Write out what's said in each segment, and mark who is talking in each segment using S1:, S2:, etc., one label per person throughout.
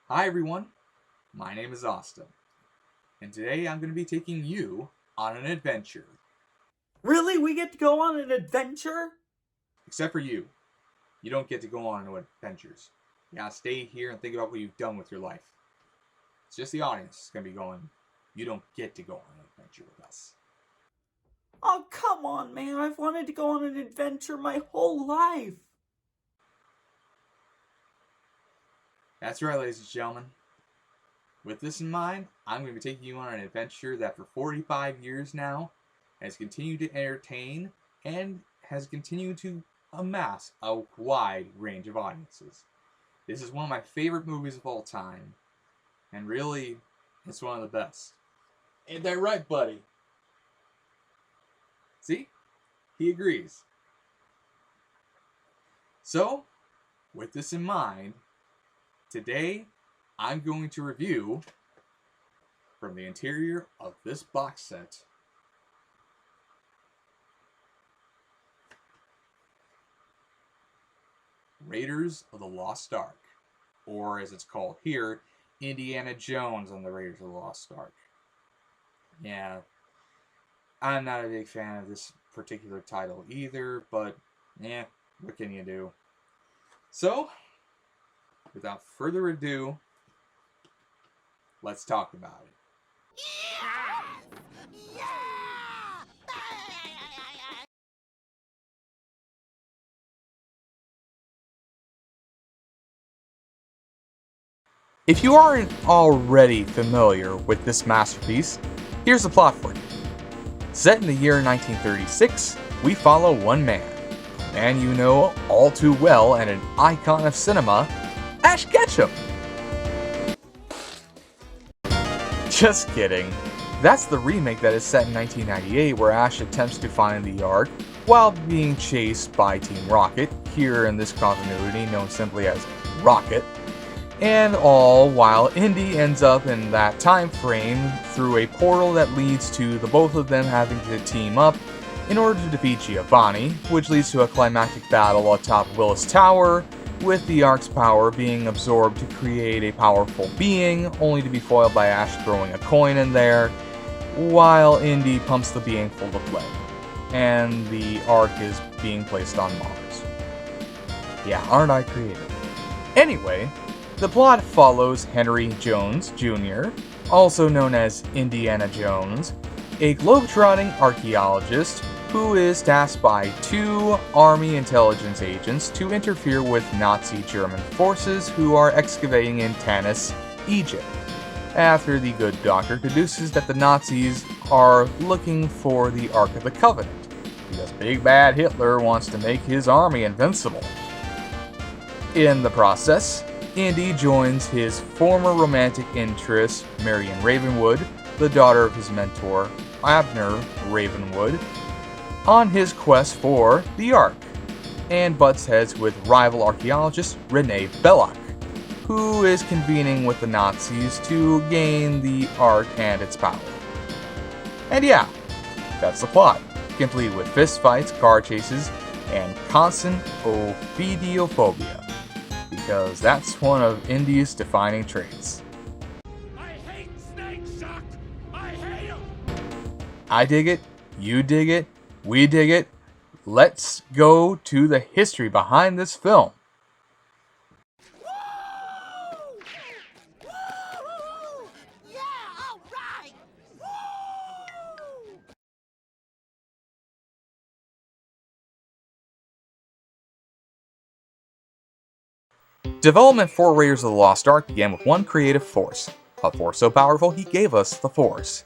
S1: Hi everyone, my name is Austin, and today I'm going to be taking you on an adventure.
S2: Really? We get to go on an adventure?
S1: Except for you. You don't get to go on no adventures. You gotta stay here and think about what you've done with your life. It's just the audience that's going to be going, you don't get to go on an adventure with us.
S2: Oh, come on, man. I've wanted to go on an adventure my whole life.
S1: That's right, ladies and gentlemen. With this in mind, I'm going to be taking you on an adventure that for 45 years now has continued to entertain and has continued to amass a wide range of audiences. This is one of my favorite movies of all time, and really, it's one of the best. Ain't that right, buddy? See? He agrees. So, with this in mind, today I'm going to review from the interior of this box set Raiders of the Lost Ark, or as it's called here, Indiana Jones and the Raiders of the Lost Ark. Yeah, I'm not a big fan of this particular title either, but yeah, what can you do? So, without further ado, let's talk about it. If you aren't already familiar with this masterpiece, here's the plot for you. Set in the year 1936, we follow one man, a man you know all too well and an icon of cinema, Ash Ketchum. Just kidding. That's the remake that is set in 1998 where Ash attempts to find the Ark while being chased by Team Rocket, here in this continuity known simply as Rocket, and all while Indy ends up in that time frame through a portal that leads to the both of them having to team up in order to defeat Giovanni, which leads to a climactic battle atop Willis Tower, with the Ark's power being absorbed to create a powerful being, only to be foiled by Ash throwing a coin in there, while Indy pumps the being full of lead, and the Ark is being placed on Mars. Yeah, aren't I creative? Anyway, the plot follows Henry Jones Jr., also known as Indiana Jones, a globetrotting archaeologist who is tasked by two Army intelligence agents to interfere with Nazi German forces who are excavating in Tanis, Egypt, after the good doctor deduces that the Nazis are looking for the Ark of the Covenant, because Big Bad Hitler wants to make his army invincible. In the process, Indy joins his former romantic interest, Marion Ravenwood, the daughter of his mentor, Abner Ravenwood, on his quest for the Ark, and butts heads with rival archaeologist Renee Belloc, who is convening with the Nazis to gain the Ark and its power. And yeah, that's the plot, complete with fistfights, car chases, and constant ophidiophobia, because that's one of Indy's defining traits.
S3: I hate snakes, Chuck! I hate them!
S1: I dig it, you dig it, we dig it. Let's go to the history behind this film.
S3: Woo! Woo! Yeah, all right! Woo!
S1: Development for Raiders of the Lost Ark began with one creative force. A force so powerful he gave us the Force.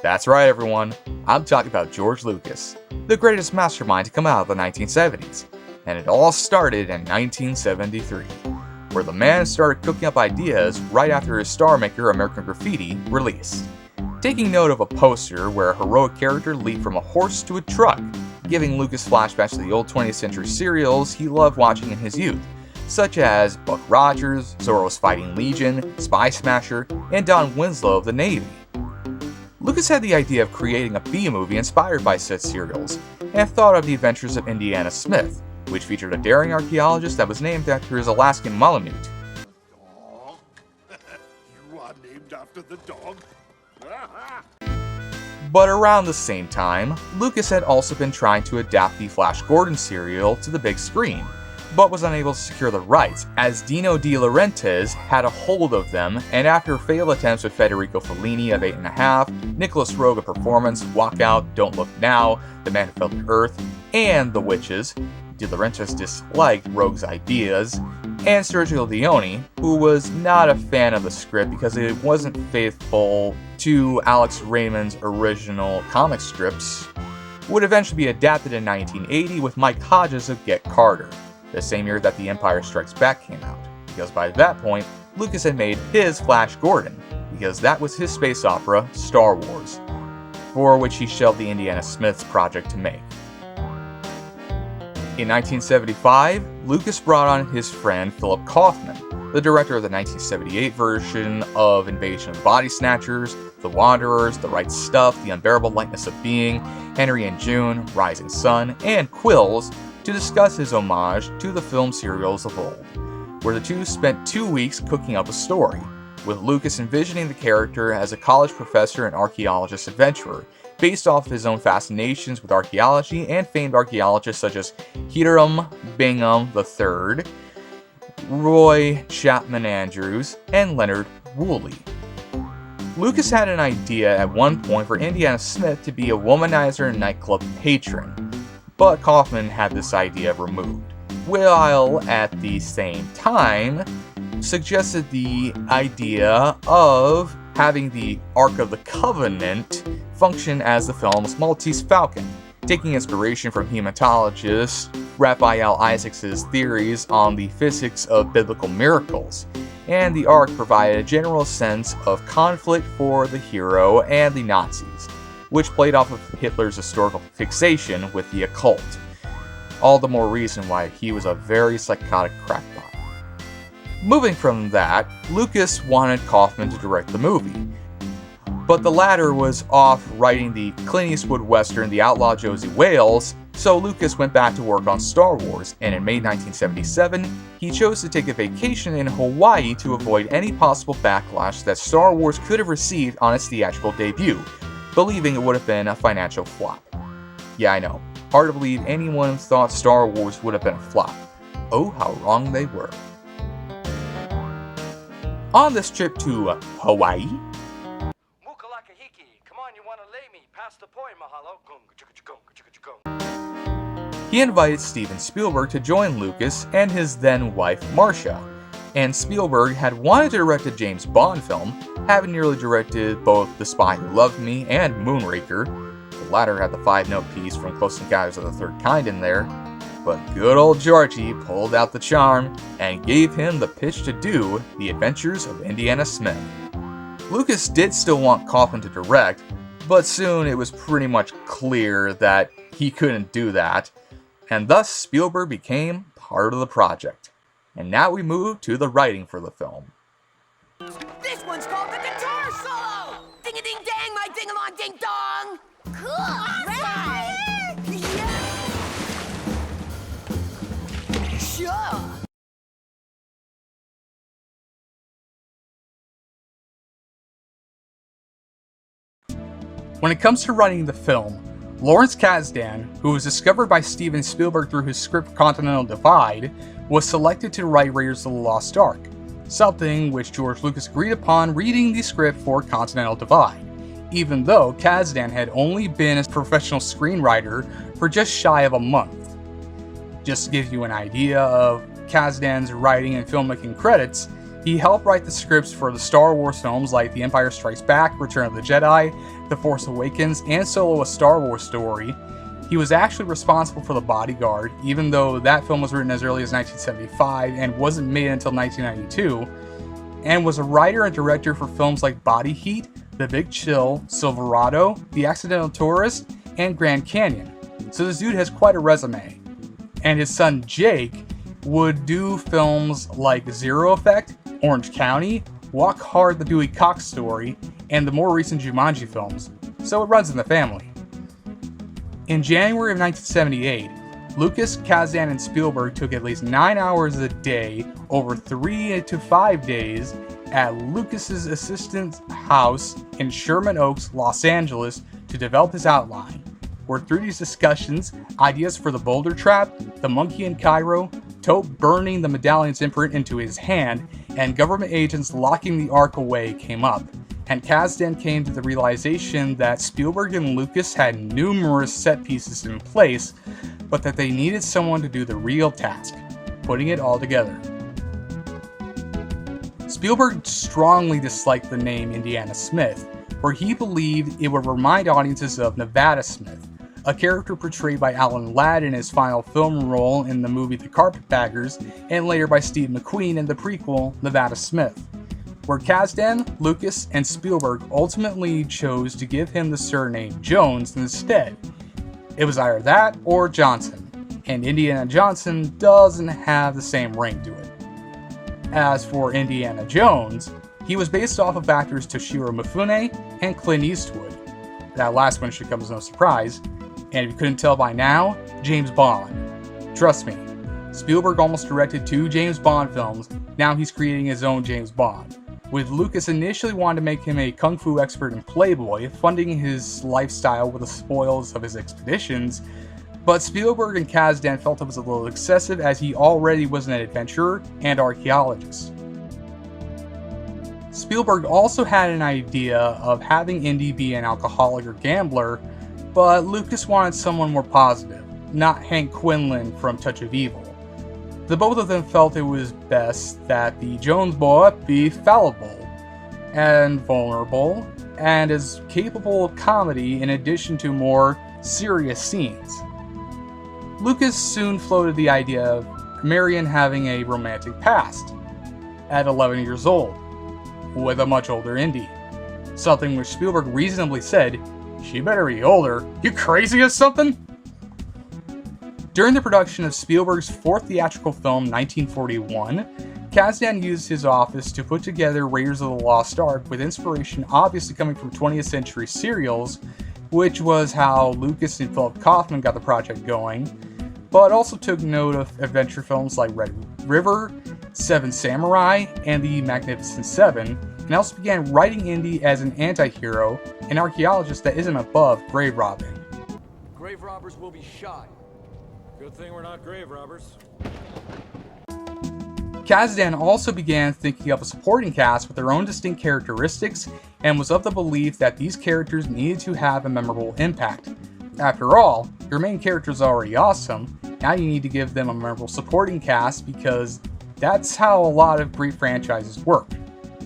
S1: That's right everyone, I'm talking about George Lucas, the greatest mastermind to come out of the 1970s. And it all started in 1973, where the man started cooking up ideas right after his Star Maker American Graffiti released. Taking note of a poster where a heroic character leaped from a horse to a truck, giving Lucas flashbacks to the old 20th century serials he loved watching in his youth, such as Buck Rogers, Zorro's Fighting Legion, Spy Smasher, and Don Winslow of the Navy. Lucas had the idea of creating a B-movie inspired by said serials, and thought of The Adventures of Indiana Smith, which featured a daring archaeologist that was named after his Alaskan Malamute.
S3: car named after the dog.
S1: But around the same time, Lucas had also been trying to adapt the Flash Gordon serial to the big screen, but was unable to secure the rights, as Dino De Laurentiis had a hold of them, and after failed attempts with Federico Fellini of 8.5, Nicholas Roeg of Performance, Walkout, Don't Look Now, The Man Who Fell to Earth, and The Witches, De Laurentiis disliked Roeg's ideas, and Sergio Leone, who was not a fan of the script because it wasn't faithful to Alex Raymond's original comic strips, would eventually be adapted in 1980 with Mike Hodges of Get Carter, the same year that The Empire Strikes Back came out, because by that point, Lucas had made his Flash Gordon, because that was his space opera, Star Wars, for which he shelved the Indiana Smiths project to make. In 1975, Lucas brought on his friend Philip Kaufman, the director of the 1978 version of Invasion of the Body Snatchers, The Wanderers, The Right Stuff, The Unbearable Lightness of Being, Henry and June, Rising Sun, and Quills, to discuss his homage to the film serials of old, where the two spent 2 weeks cooking up a story, with Lucas envisioning the character as a college professor and archaeologist adventurer, based off of his own fascinations with archaeology and famed archaeologists such as Hiram Bingham III, Roy Chapman Andrews, and Leonard Woolley. Lucas had an idea at one point for Indiana Smith to be a womanizer and nightclub patron, but Kaufman had this idea removed, while at the same time suggested the idea of having the Ark of the Covenant function as the film's Maltese Falcon, taking inspiration from hematologist Raphael Isaacs' theories on the physics of biblical miracles, and the Ark provided a general sense of conflict for the hero and the Nazis, which played off of Hitler's historical fixation with the occult. All the more reason why he was a very psychotic crackpot. Moving from that, Lucas wanted Kaufman to direct the movie, but the latter was off writing the Clint Eastwood western The Outlaw Josie Wales, so Lucas went back to work on Star Wars, and in May 1977, he chose to take a vacation in Hawaii to avoid any possible backlash that Star Wars could have received on its theatrical debut, believing it would have been a financial flop. Yeah, I know, hard to believe anyone thought Star Wars would have been a flop. Oh, how wrong they were. On this trip to Hawaii, he invited Steven Spielberg to join Lucas and his then wife Marcia, and Spielberg had wanted to direct a James Bond film, having nearly directed both The Spy Who Loved Me and Moonraker. The latter had the 5-note piece from Close Encounters of the Third Kind in there, but good old Georgie pulled out the charm and gave him the pitch to do The Adventures of Indiana Smith. Lucas did still want Kaufman to direct, but soon it was pretty much clear that he couldn't do that, and thus Spielberg became part of the project. And now we move to the writing for the film.
S4: This one's called the guitar solo! Ding-a-ding-dang, my ding-a-long-ding-dong! Cool! Right! Yeah! Sure!
S5: When it comes to writing the film, Lawrence Kasdan, who was discovered by Steven Spielberg through his script for Continental Divide, was selected to write Raiders of the Lost Ark, something which George Lucas agreed upon reading the script for Continental Divide, even though Kasdan had only been a professional screenwriter for just shy of a month. Just to give you an idea of Kasdan's writing and filmmaking credits, he helped write the scripts for the Star Wars films like The Empire Strikes Back, Return of the Jedi, The Force Awakens, and Solo: A Star Wars Story. He was actually responsible for The Bodyguard, even though that film was written as early as 1975 and wasn't made until 1992, and was a writer and director for films like Body Heat, The Big Chill, Silverado, The Accidental Tourist, and Grand Canyon. So this dude has quite a resume. And his son Jake would do films like Zero Effect, Orange County, Walk Hard: The Dewey Cox Story, and the more recent Jumanji films, so it runs in the family. In January of 1978, Lucas, Kasdan, and Spielberg took at least 9 hours a day over 3 to 5 days at Lucas's assistant's house in Sherman Oaks, Los Angeles, to develop his outline. Where through these discussions, ideas for the boulder trap, the monkey in Cairo, Tope burning the medallion's imprint into his hand, and government agents locking the Ark away came up. And Kasdan came to the realization that Spielberg and Lucas had numerous set pieces in place, but that they needed someone to do the real task, putting it all together. Spielberg strongly disliked the name Indiana Smith, where he believed it would remind audiences of Nevada Smith, a character portrayed by Alan Ladd in his final film role in the movie The Carpetbaggers, and later by Steve McQueen in the prequel Nevada Smith, where Kasdan, Lucas, and Spielberg ultimately chose to give him the surname Jones instead. It was either that or Johnson, and Indiana Johnson doesn't have the same ring to it. As for Indiana Jones, he was based off of actors Toshiro Mifune and Clint Eastwood. That last one should come as no surprise, and if you couldn't tell by now, James Bond. Trust me, Spielberg almost directed 2 James Bond films, now he's creating his own James Bond. With Lucas initially wanting to make him a kung fu expert and playboy, funding his lifestyle with the spoils of his expeditions, but Spielberg and Kasdan felt it was a little excessive as he already was an adventurer and archaeologist. Spielberg also had an idea of having Indy be an alcoholic or gambler, but Lucas wanted someone more positive, not Hank Quinlan from Touch of Evil. The both of them felt it was best that the Jones boy be fallible and vulnerable and as capable of comedy in addition to more serious scenes. Lucas soon floated the idea of Marion having a romantic past at 11 years old with a much older Indy, something which Spielberg reasonably said, "She better be older, you crazy or something?" During the production of Spielberg's 4th theatrical film, 1941, Kasdan used his office to put together Raiders of the Lost Ark with inspiration obviously coming from 20th century serials, which was how Lucas and Philip Kaufman got the project going, but also took note of adventure films like Red River, Seven Samurai, and The Magnificent Seven, and also began writing Indy as an anti-hero, an archaeologist that isn't above grave robbing.
S6: Grave robbers will be shot.
S3: Good thing we're not grave robbers.
S5: Kasdan also began thinking up a supporting cast with their own distinct characteristics and was of the belief that these characters needed to have a memorable impact. After all, your main character is already awesome, now you need to give them a memorable supporting cast because that's how a lot of great franchises work.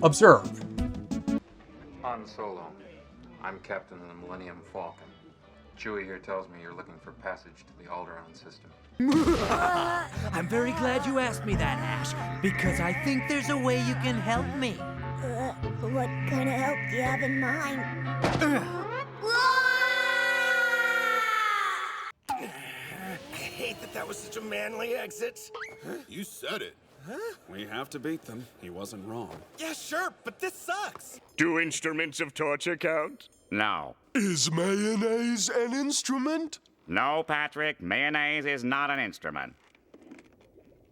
S5: Observe.
S7: Han Solo. I'm captain of the Millennium Falcon. Chewie here tells me you're looking for passage to the Alderaan system.
S8: I'm very glad you asked me that, Ash, because I think there's a way you can help me.
S4: What kind of help do you have in mind?
S3: I hate that was such a manly exit.
S9: You said it.
S3: Huh?
S9: We have to beat them. He wasn't wrong.
S3: Yeah, sure, but this sucks.
S10: Do instruments of torture count? No.
S9: Is mayonnaise an instrument?
S10: No, Patrick, mayonnaise is not an instrument.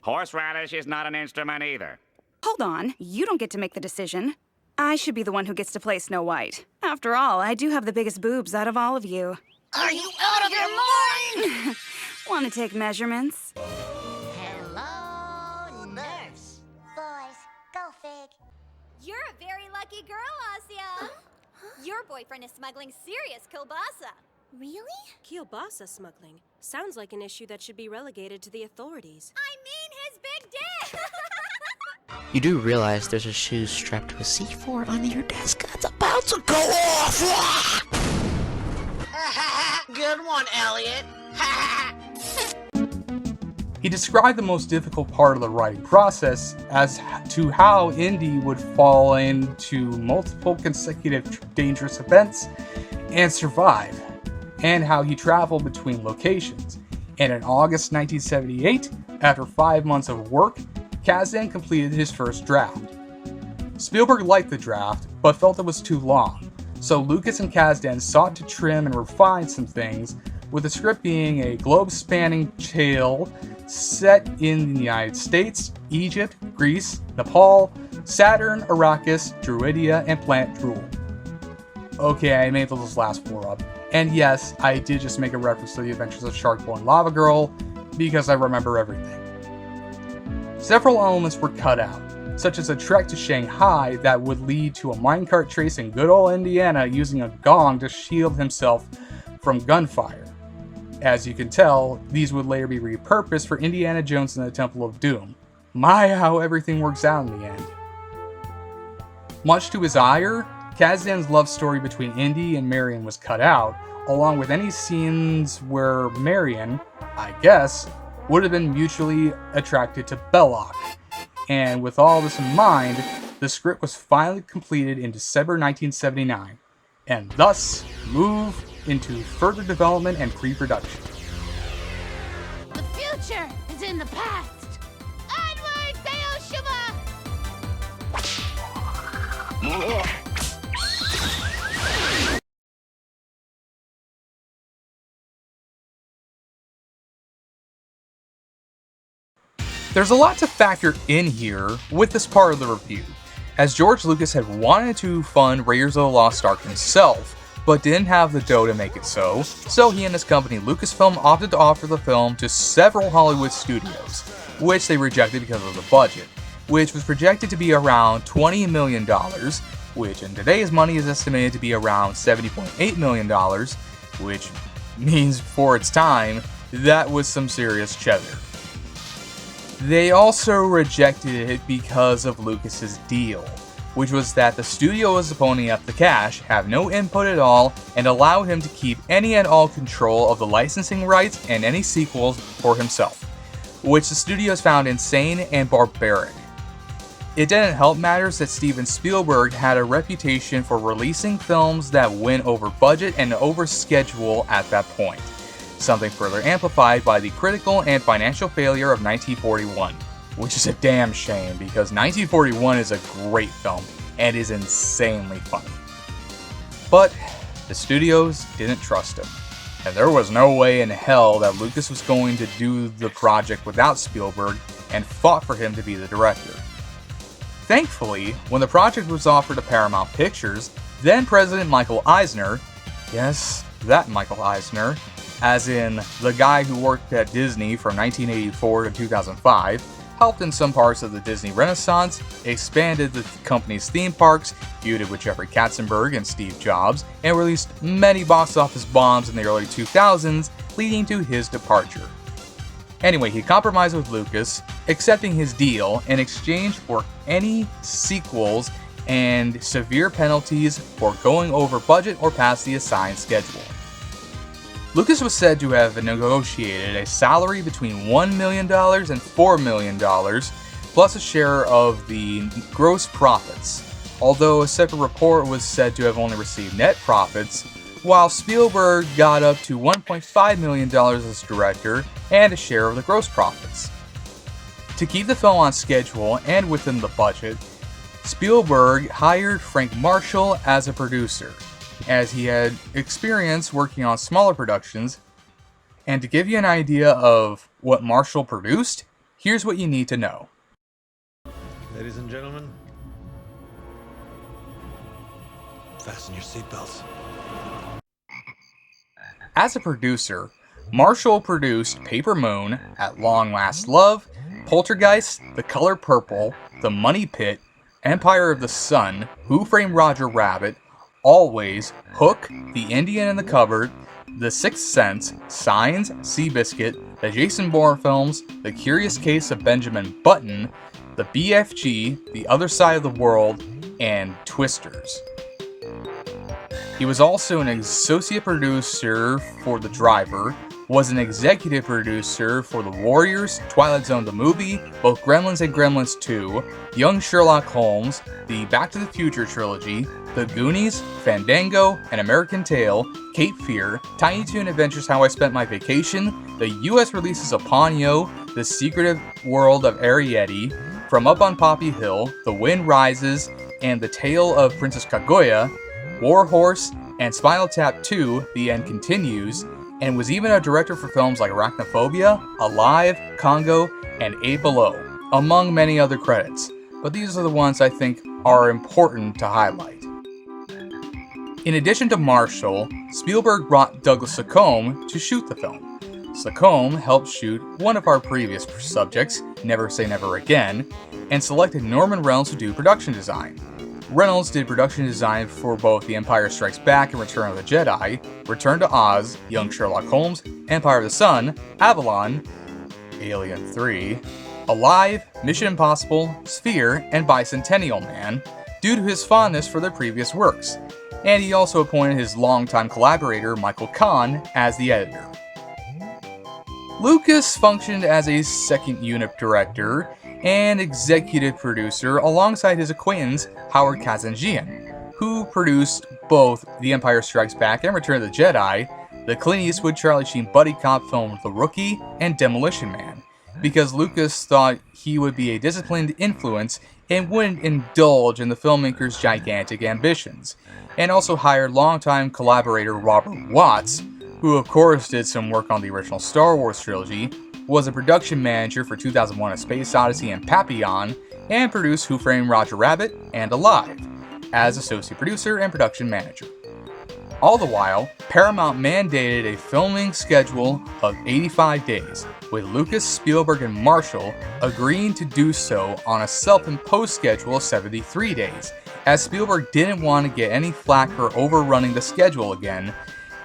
S10: Horseradish is not an instrument either.
S11: Hold on, you don't get to make the decision. I should be the one who gets to play Snow White. After all, I do have the biggest boobs out of all of you.
S4: Are you out of your mind?
S11: Want to take measurements?
S4: Hello, nurse.
S12: Boys, go fig.
S13: You're a very lucky girl, Asya. Your boyfriend is smuggling serious kielbasa.
S12: Really?
S14: Kielbasa smuggling sounds like an issue that should be relegated to the authorities.
S13: I mean his big dick!
S15: You do realize there's a shoe strapped to a C4 under your desk that's about to go off!
S4: Good one, Elliot.
S5: He described the most difficult part of the writing process as to how Indy would fall into multiple consecutive dangerous events and survive, and how he traveled between locations. And in August 1978, after 5 months of work, Kasdan completed his first draft. Spielberg liked the draft, but felt it was too long, so Lucas and Kasdan sought to trim and refine some things, with the script being a globe-spanning tale set in the United States, Egypt, Greece, Nepal, Saturn, Arrakis, Druidia, and Planet Drool. Okay, I made those last 4 up. And yes, I did just make a reference to the Adventures of Shark Boy and Lava Girl, because I remember everything. Several elements were cut out, such as a trek to Shanghai that would lead to a minecart chase in good old Indiana using a gong to shield himself from gunfire. As you can tell, these would later be repurposed for Indiana Jones and the Temple of Doom. My, how everything works out in the end. Much to his ire, Kazdan's love story between Indy and Marion was cut out, along with any scenes where Marion, I guess, would have been mutually attracted to Belloc. And with all this in mind, the script was finally completed in December 1979, and thus moved into further development and pre-production.
S16: The future is in the past. Onward, Slam-a-Jama!
S5: There's a lot to factor in here with this part of the review, as George Lucas had wanted to fund Raiders of the Lost Ark himself, but didn't have the dough to make it so he and his company Lucasfilm opted to offer the film to several Hollywood studios, which they rejected because of the budget, which was projected to be around $20 million, which in today's money is estimated to be around $70.8 million, which means for its time, that was some serious cheddar. They also rejected it because of Lucas's deal, which was that the studio was ponying up the cash, have no input at all, and allow him to keep any and all control of the licensing rights and any sequels for himself, which the studios found insane and barbaric. It didn't help matters that Steven Spielberg had a reputation for releasing films that went over budget and over schedule at that point, something further amplified by the critical and financial failure of 1941, which is a damn shame because 1941 is a great film and is insanely funny. But the studios didn't trust him, and there was no way in hell that Lucas was going to do the project without Spielberg and fought for him to be the director. Thankfully, when the project was offered to Paramount Pictures, then President Michael Eisner, yes, that Michael Eisner, as in the guy who worked at Disney from 1984 to 2005, helped in some parts of the Disney Renaissance, expanded the company's theme parks, feuded with Jeffrey Katzenberg and Steve Jobs, and released many box office bombs in the early 2000s, leading to his departure. Anyway, he compromised with Lucas, accepting his deal in exchange for any sequels and severe penalties for going over budget or past the assigned schedule. Lucas was said to have negotiated a salary between $1 million and $4 million, plus a share of the gross profits, although a separate report was said to have only received net profits, while Spielberg got up to $1.5 million as director and a share of the gross profits. To keep the film on schedule and within the budget, Spielberg hired Frank Marshall as a producer, as he had experience working on smaller productions. And to give you an idea of what Marshall produced, here's what you need to know.
S17: Ladies and gentlemen, fasten your seatbelts.
S5: As a producer, Marshall produced Paper Moon, At Long Last Love, Poltergeist, The Color Purple, The Money Pit, Empire of the Sun, Who Framed Roger Rabbit, Always, Hook, The Indian in the Cupboard, The Sixth Sense, Signs, Seabiscuit, the Jason Bourne films, The Curious Case of Benjamin Button, The BFG, The Other Side of the World, and Twisters. He was also an associate producer for The Driver, was an executive producer for The Warriors, Twilight Zone the movie, both Gremlins and Gremlins 2, Young Sherlock Holmes, the Back to the Future trilogy, The Goonies, Fandango, An American Tail, Cape Fear, Tiny Toon Adventures How I Spent My Vacation, the US releases of Ponyo, The Secretive World of Arrietty, From Up on Poppy Hill, The Wind Rises, and The Tale of Princess Kaguya, War Horse, and Spinal Tap 2, The End Continues, and was even a director for films like Arachnophobia, Alive, Congo, and Eight Below, among many other credits. but these are the ones I think are important to highlight. In addition to Marshall, Spielberg brought Douglas Sacombe to shoot the film. Sacombe helped shoot one of our previous subjects, Never Say Never Again, and selected Norman Reynolds to do production design. Reynolds did production design for both The Empire Strikes Back and Return of the Jedi, Return to Oz, Young Sherlock Holmes, Empire of the Sun, Avalon, Alien 3, Alive, Mission Impossible, Sphere, and Bicentennial Man, due to his fondness for their previous works, and he also appointed his longtime collaborator Michael Kahn as the editor. Lucas functioned as a second unit director and executive producer alongside his acquaintance Howard Kazanjian, who produced both The Empire Strikes Back and Return of the Jedi, the Clint Eastwood Charlie Sheen buddy cop film The Rookie, and Demolition Man, because Lucas thought he would be a disciplined influence and wouldn't indulge in the filmmaker's gigantic ambitions, and also hired longtime collaborator Robert Watts, who of course did some work on the original Star Wars trilogy, was a production manager for 2001: A Space Odyssey and Papillon, and produced Who Framed Roger Rabbit and Alive, as associate producer and production manager. All the while, Paramount mandated a filming schedule of 85 days, with Lucas, Spielberg, and Marshall agreeing to do so on a self-imposed schedule of 73 days, as Spielberg didn't want to get any flack for overrunning the schedule again,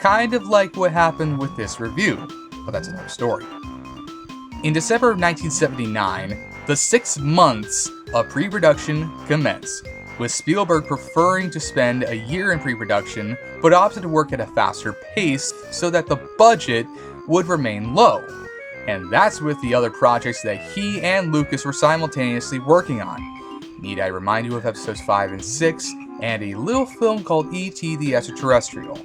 S5: kind of like what happened with this review, but that's another story. In December of 1979, the 6 months of pre-production commenced, with Spielberg preferring to spend a year in pre-production, but opted to work at a faster pace so that the budget would remain low. And that's with the other projects that he and Lucas were simultaneously working on. Need I remind you of episodes 5 and 6, and a little film called E.T. the Extraterrestrial,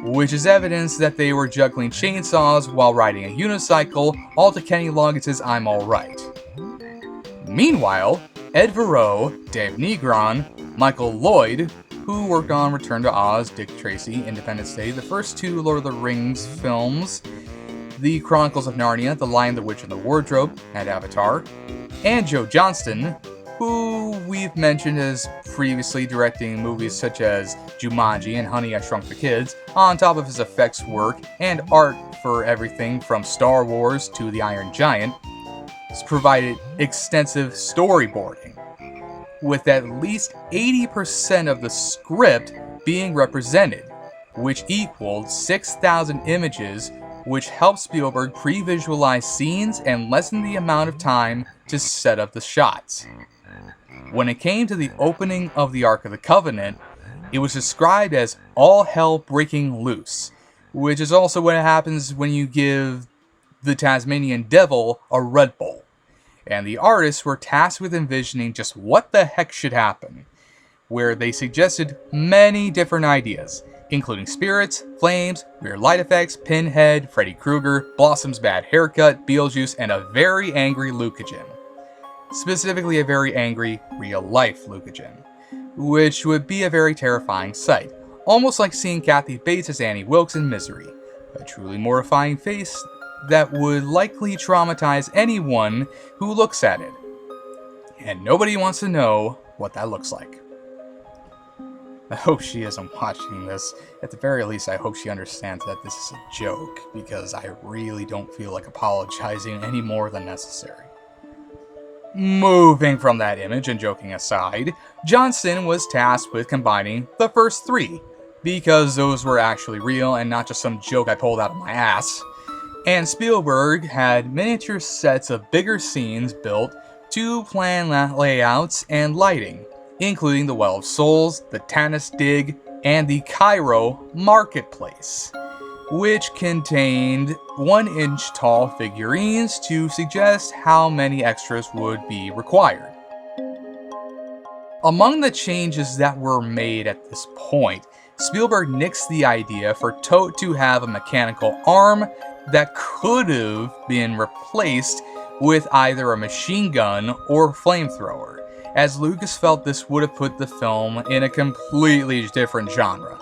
S5: which is evidence that they were juggling chainsaws while riding a unicycle, all to Kenny Loggins' I'm Alright. Meanwhile, Ed Verreau, Dave Negron, Michael Lloyd, who worked on Return to Oz, Dick Tracy, Independence Day, the first 2 Lord of the Rings films, The Chronicles of Narnia, The Lion, the Witch, and the Wardrobe, and Avatar, and Joe Johnston, who we've mentioned as previously directing movies such as Jumanji and Honey, I Shrunk the Kids, on top of his effects work and art for everything from Star Wars to The Iron Giant, has provided extensive storyboarding, with at least 80% of the script being represented, which equaled 6,000 images, which helped Spielberg pre-visualize scenes and lessen the amount of time to set up the shots. When it came to the opening of the Ark of the Covenant, it was described as all hell breaking loose, which is also what happens when you give the Tasmanian Devil a Red Bull. And the artists were tasked with envisioning just what the heck should happen, where they suggested many different ideas, including spirits, flames, weird light effects, Pinhead, Freddy Krueger, Blossom's bad haircut, Beetlejuice, and a very angry Lucagen. Specifically a very angry, real-life Lucagen, which would be a very terrifying sight, almost like seeing Kathy Bates as Annie Wilkes in Misery, a truly mortifying face that would likely traumatize anyone who looks at it. And nobody wants to know what that looks like. I hope she isn't watching this. At the very least, I hope she understands that this is a joke, because I really don't feel like apologizing any more than necessary. Moving from that image and joking aside, Johnston was tasked with combining the first 3, because those were actually real and not just some joke I pulled out of my ass. And Spielberg had miniature sets of bigger scenes built to plan layouts and lighting, including the Well of Souls, the Tanis Dig, and the Cairo Marketplace, which contained 1-inch tall figurines to suggest how many extras would be required. Among the changes that were made at this point, Spielberg nixed the idea for Toht to have a mechanical arm that could have been replaced with either a machine gun or flamethrower, as Lucas felt this would have put the film in a completely different genre.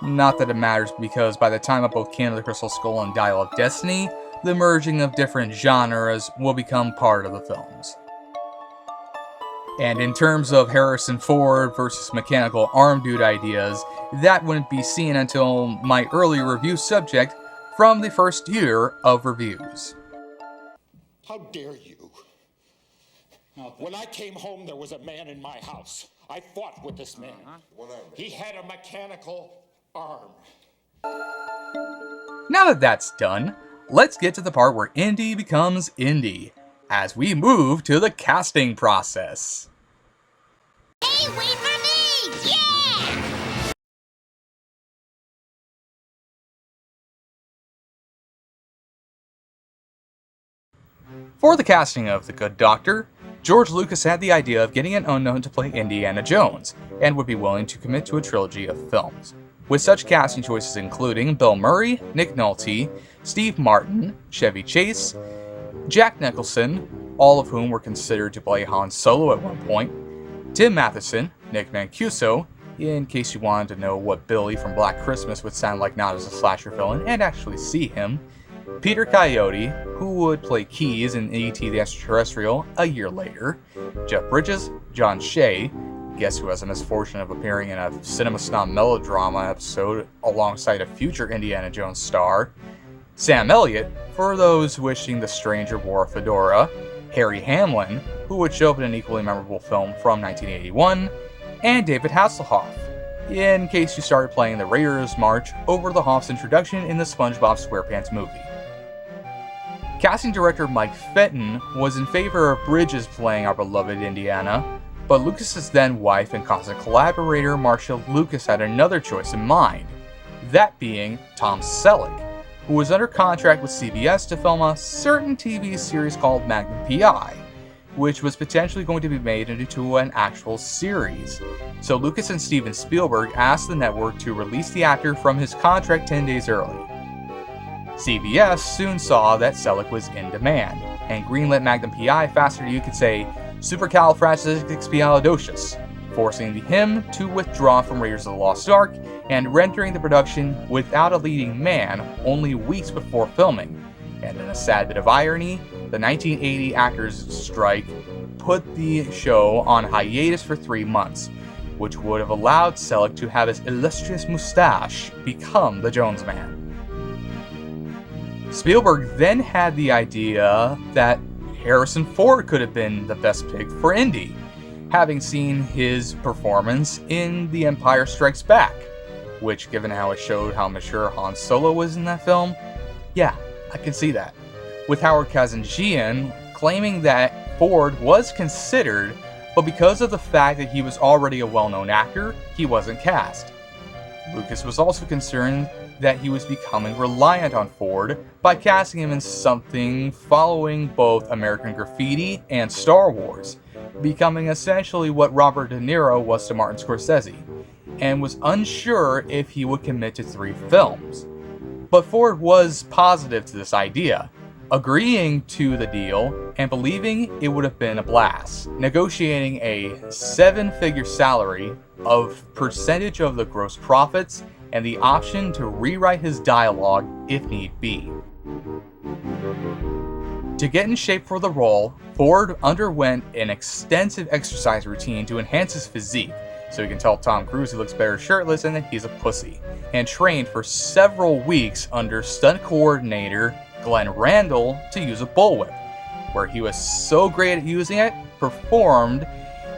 S5: Not that it matters, because by the time of both Kingdom of the Crystal Skull and Dial of Destiny, the merging of different genres will become part of the films. And in terms of Harrison Ford versus mechanical arm dude ideas, that wouldn't be seen until my early review subject from the first year of reviews.
S3: How dare you? When I came home, there was a man in my house. I fought with this man. He had a mechanical arm.
S5: Now that that's done, let's get to the part where Indy becomes Indy, as we move to the casting process.
S16: Hey, wait for me! Yeah!
S5: For the casting of The Good Doctor, George Lucas had the idea of getting an unknown to play Indiana Jones, and would be willing to commit to a trilogy of films, with such casting choices including Bill Murray, Nick Nolte, Steve Martin, Chevy Chase, Jack Nicholson, all of whom were considered to play Han Solo at one point, Tim Matheson, Nick Mancuso, in case you wanted to know what Billy from Black Christmas would sound like not as a slasher villain and actually see him, Peter Coyote, who would play Keys in E.T. the Extraterrestrial a year later, Jeff Bridges, John Shea, guess who has the misfortune of appearing in a Cinema Snob melodrama episode alongside a future Indiana Jones star, Sam Elliott, for those wishing the stranger wore a fedora, Harry Hamlin, who would show up in an equally memorable film from 1981, and David Hasselhoff, in case you started playing the Raiders March over the Hoff's introduction in the SpongeBob SquarePants movie. Casting director Mike Fenton was in favor of Bridges playing our beloved Indiana, but Lucas's then wife and constant collaborator Marcia Lucas had another choice in mind, that being Tom Selleck, who was under contract with CBS to film a certain TV series called Magnum P.I., which was potentially going to be made into an actual series. So Lucas and Steven Spielberg asked the network to release the actor from his contract 10 days early. CBS soon saw that Selleck was in demand, and greenlit Magnum P.I. faster than you could say supercalifragisticexpialidocious, forcing him to withdraw from Raiders of the Lost Ark and rendering the production without a leading man only weeks before filming. And in a sad bit of irony, the 1980 actors' strike put the show on hiatus for 3 months, which would have allowed Selleck to have his illustrious mustache become the Jones Man. Spielberg then had the idea that Harrison Ford could have been the best pick for Indy, having seen his performance in The Empire Strikes Back, which, given how it showed how mature Han Solo was in that film, yeah, I can see that. With Howard Kazanjian claiming that Ford was considered, but because of the fact that he was already a well-known actor, he wasn't cast. Lucas was also concerned that he was becoming reliant on Ford by casting him in something following both American Graffiti and Star Wars, becoming essentially what Robert De Niro was to Martin Scorsese, and was unsure if he would commit to 3 films. But Ford was positive to this idea, agreeing to the deal and believing it would have been a blast, negotiating a 7-figure salary of percentage of the gross profits and the option to rewrite his dialogue if need be. To get in shape for the role, Ford underwent an extensive exercise routine to enhance his physique, so he can tell Tom Cruise he looks better shirtless and that he's a pussy, and trained for several weeks under stunt coordinator Glenn Randall to use a bullwhip, where he was so great at using it, performed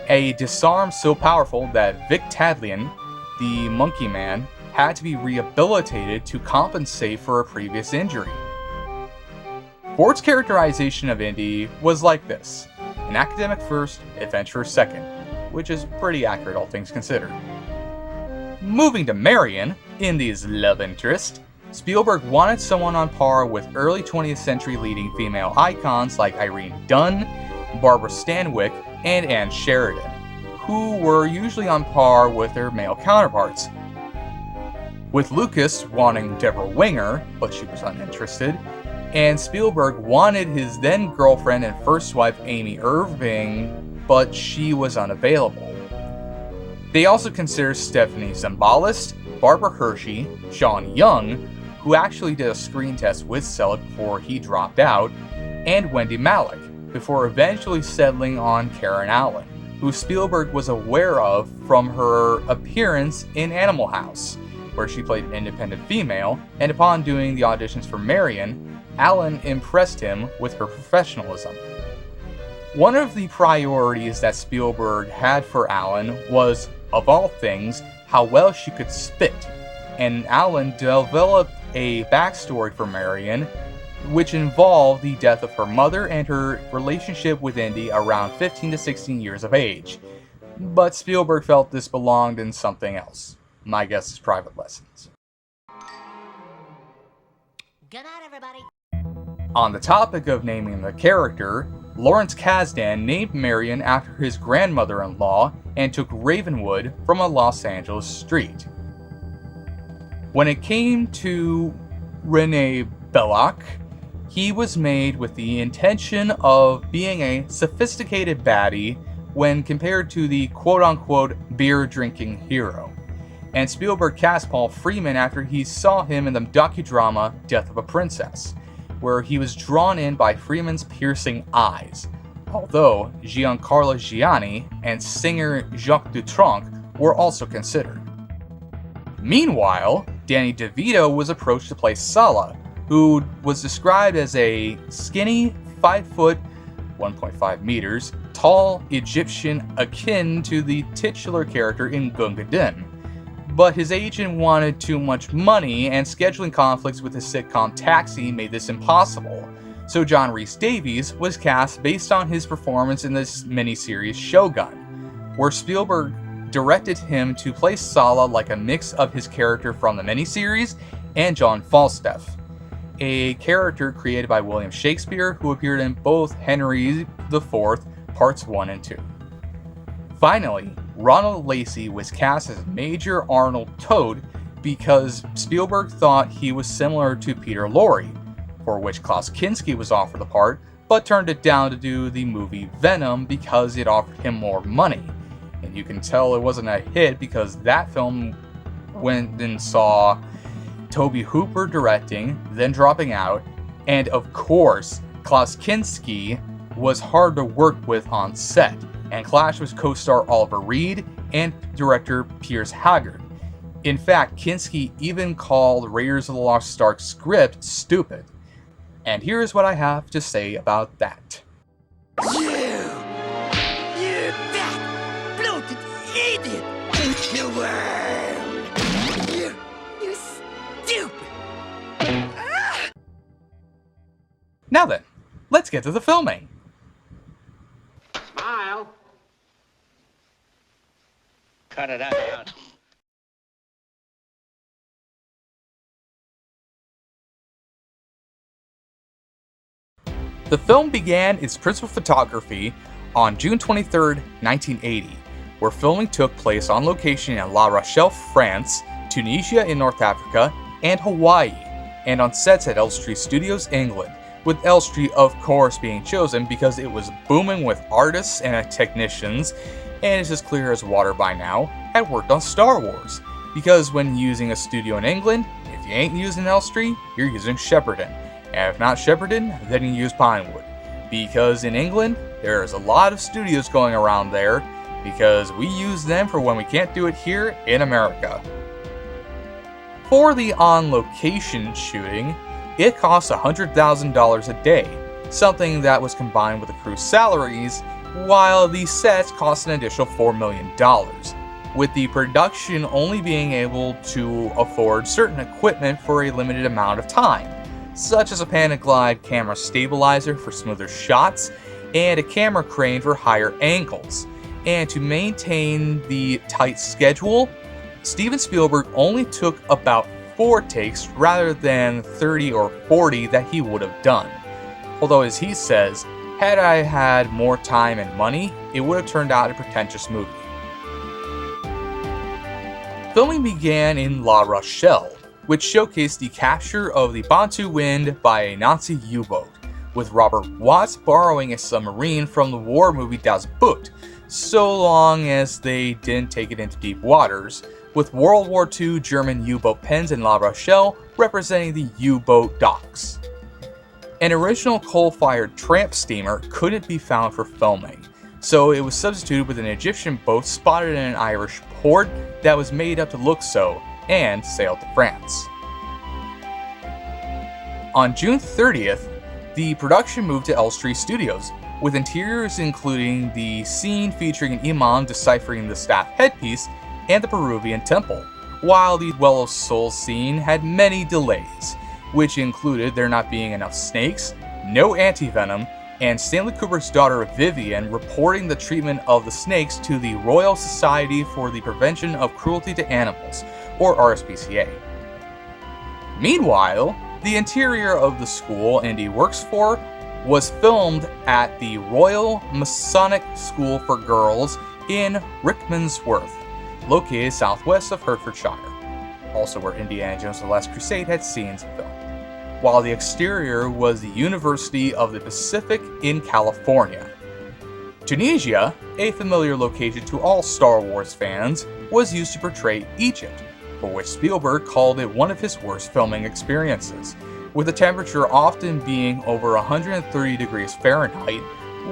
S5: a disarm so powerful that Vic Tadlian, the Monkey Man, had to be rehabilitated to compensate for a previous injury. Ford's characterization of Indy was like this: an academic first, adventurer second, which is pretty accurate all things considered. Moving to Marion, Indy's love interest, Spielberg wanted someone on par with early 20th century leading female icons like Irene Dunne, Barbara Stanwyck, and Anne Sheridan, who were usually on par with their male counterparts. With Lucas wanting Deborah Winger, but she was uninterested, and Spielberg wanted his then girlfriend and first wife Amy Irving, but she was unavailable. They also considered Stephanie Zimbalist, Barbara Hershey, Sean Young, who actually did a screen test with Selleck before he dropped out, and Wendy Malick, before eventually settling on Karen Allen, who Spielberg was aware of from her appearance in Animal House, where she played an independent female, and upon doing the auditions for Marion, Alan impressed him with her professionalism. One of the priorities that Spielberg had for Alan was, of all things, how well she could spit, and Alan developed a backstory for Marion, which involved the death of her mother and her relationship with Indy around 15 to 16 years of age. But Spielberg felt this belonged in something else. My guess is private lessons.
S16: Good night, everybody.
S5: On the topic of naming the character, Lawrence Kasdan named Marion after his grandmother-in-law and took Ravenwood from a Los Angeles street. When it came to Rene Belloc, he was made with the intention of being a sophisticated baddie when compared to the quote-unquote beer-drinking hero. And Spielberg cast Paul Freeman after he saw him in the docudrama Death of a Princess, where he was drawn in by Freeman's piercing eyes, although Giancarlo Gianni and singer Jacques Dutronc were also considered. Meanwhile, Danny DeVito was approached to play Sala, who was described as a skinny, 5 foot, 1.5 meters, tall Egyptian akin to the titular character in Gunga Din. But his agent wanted too much money, and scheduling conflicts with his sitcom Taxi made this impossible. So John Rhys-Davies was cast based on his performance in this miniseries Shogun, where Spielberg directed him to play Sala like a mix of his character from the miniseries and John Falstaff, a character created by William Shakespeare who appeared in both Henry IV Parts 1 and 2. Finally, Ronald Lacey was cast as Major Arnold Toad because Spielberg thought he was similar to Peter Lorre, for which Klaus Kinski was offered the part, but turned it down to do the movie Venom because it offered him more money. And you can tell it wasn't a hit because that film went and saw Tobe Hooper directing, then dropping out, and of course, Klaus Kinski was hard to work with on set, and clashed with co-star Oliver Reed and director Piers Haggard. In fact, Kinski even called Raiders of the Lost Ark script stupid. And here's what I have to say about that.
S8: You fat, bloated idiot! You worm! You stupid!
S5: Now then, let's get to the filming.
S10: Smile. Cut it out.
S5: The film began its principal photography on June 23, 1980, where filming took place on location in La Rochelle, France, Tunisia in North Africa, and Hawaii, and on sets at Elstree Studios, England, with Elstree of course being chosen because it was booming with artists and technicians, and it's as clear as water by now, had worked on Star Wars. Because when using a studio in England, if you ain't using Elstree, you're using Shepperton. And if not Shepperton, then you use Pinewood. Because in England, there's a lot of studios going around there, because we use them for when we can't do it here in America. For the on-location shooting, it cost $100,000 a day, something that was combined with the crew's salaries, while the sets cost an additional $4 million, with the production only being able to afford certain equipment for a limited amount of time, such as a Panaglide camera stabilizer for smoother shots, and a camera crane for higher angles. And to maintain the tight schedule, Steven Spielberg only took about 4 takes rather than 30 or 40 that he would have done. Although, as he says, had I had more time and money, it would have turned out a pretentious movie. Filming began in La Rochelle, which showcased the capture of the Bantu Wind by a Nazi U-boat, with Robert Watts borrowing a submarine from the war movie Das Boot, so long as they didn't take it into deep waters, with World War II German U-boat pens in La Rochelle representing the U-boat docks. An original coal-fired tramp steamer couldn't be found for filming,
S1: so it was substituted with an Egyptian boat spotted in an Irish port that was made up to look so, and sailed to France. On June 30th, the production moved to Elstree Studios, with interiors including the scene featuring an imam deciphering the staff headpiece and the Peruvian temple, while the Well of Souls scene had many delays, which included there not being enough snakes, no anti-venom, and Stanley Kubrick's daughter Vivian reporting the treatment of the snakes to the Royal Society for the Prevention of Cruelty to Animals, or RSPCA. Meanwhile, the interior of the school Indy works for was filmed at the Royal Masonic School for Girls in Rickmansworth, located southwest of Hertfordshire, also where Indiana Jones and the Last Crusade had scenes filmed, while the exterior was the University of the Pacific in California. Tunisia, a familiar location to all Star Wars fans, was used to portray Egypt, for which Spielberg called it one of his worst filming experiences, with the temperature often being over 130 degrees Fahrenheit,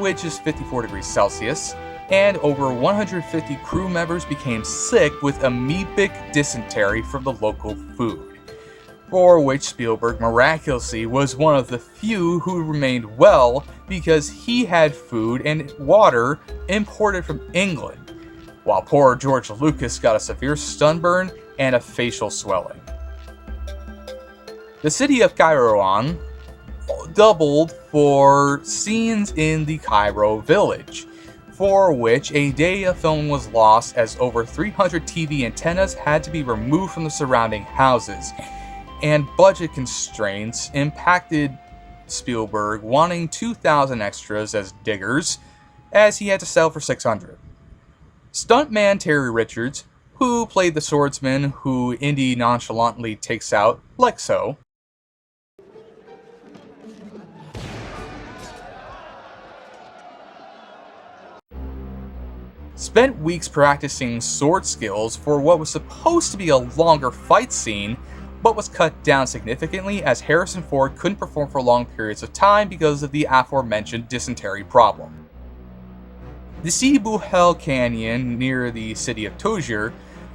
S1: which is 54 degrees Celsius, and over 150 crew members became sick with amoebic dysentery from the local food, for which Spielberg miraculously was one of the few who remained well because he had food and water imported from England, while poor George Lucas got a severe sunburn and a facial swelling. The city of Kairouan doubled for scenes in the Cairo village, for which a day of filming was lost as over 300 TV antennas had to be removed from the surrounding houses, and budget constraints impacted Spielberg wanting 2,000 extras as diggers, as he had to sell for 600. Stuntman Terry Richards, who played the swordsman who Indy nonchalantly takes out, like so, spent weeks practicing sword skills for what was supposed to be a longer fight scene, but was cut down significantly as Harrison Ford couldn't perform for long periods of time because of the aforementioned dysentery problem. The Sidi Hell Canyon near the city of Tozier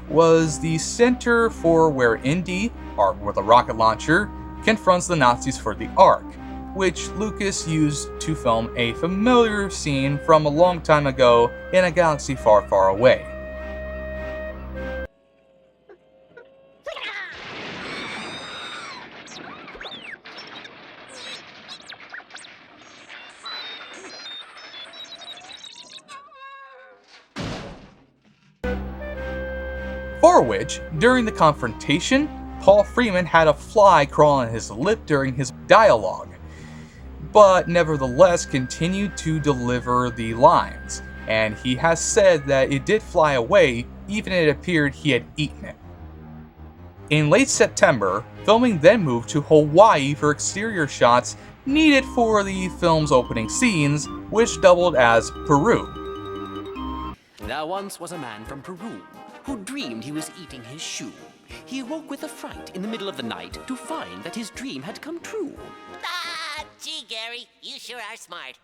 S1: was the center for where Indy, armed with a rocket launcher, confronts the Nazis for the Ark, which Lucas used to film a familiar scene from a long time ago in a galaxy far, far away. For which, during the confrontation, Paul Freeman had a fly crawl on his lip during his dialogue, but nevertheless continued to deliver the lines, and he has said that it did fly away even if it appeared he had eaten it. In late September, filming then moved to Hawaii for exterior shots needed for the film's opening scenes, which doubled as Peru.
S18: There once was a man from Peru who dreamed he was eating his shoe. He awoke with a fright in the middle of the night to find that his dream had come true.
S16: Ah, gee, Gary, you sure are smart.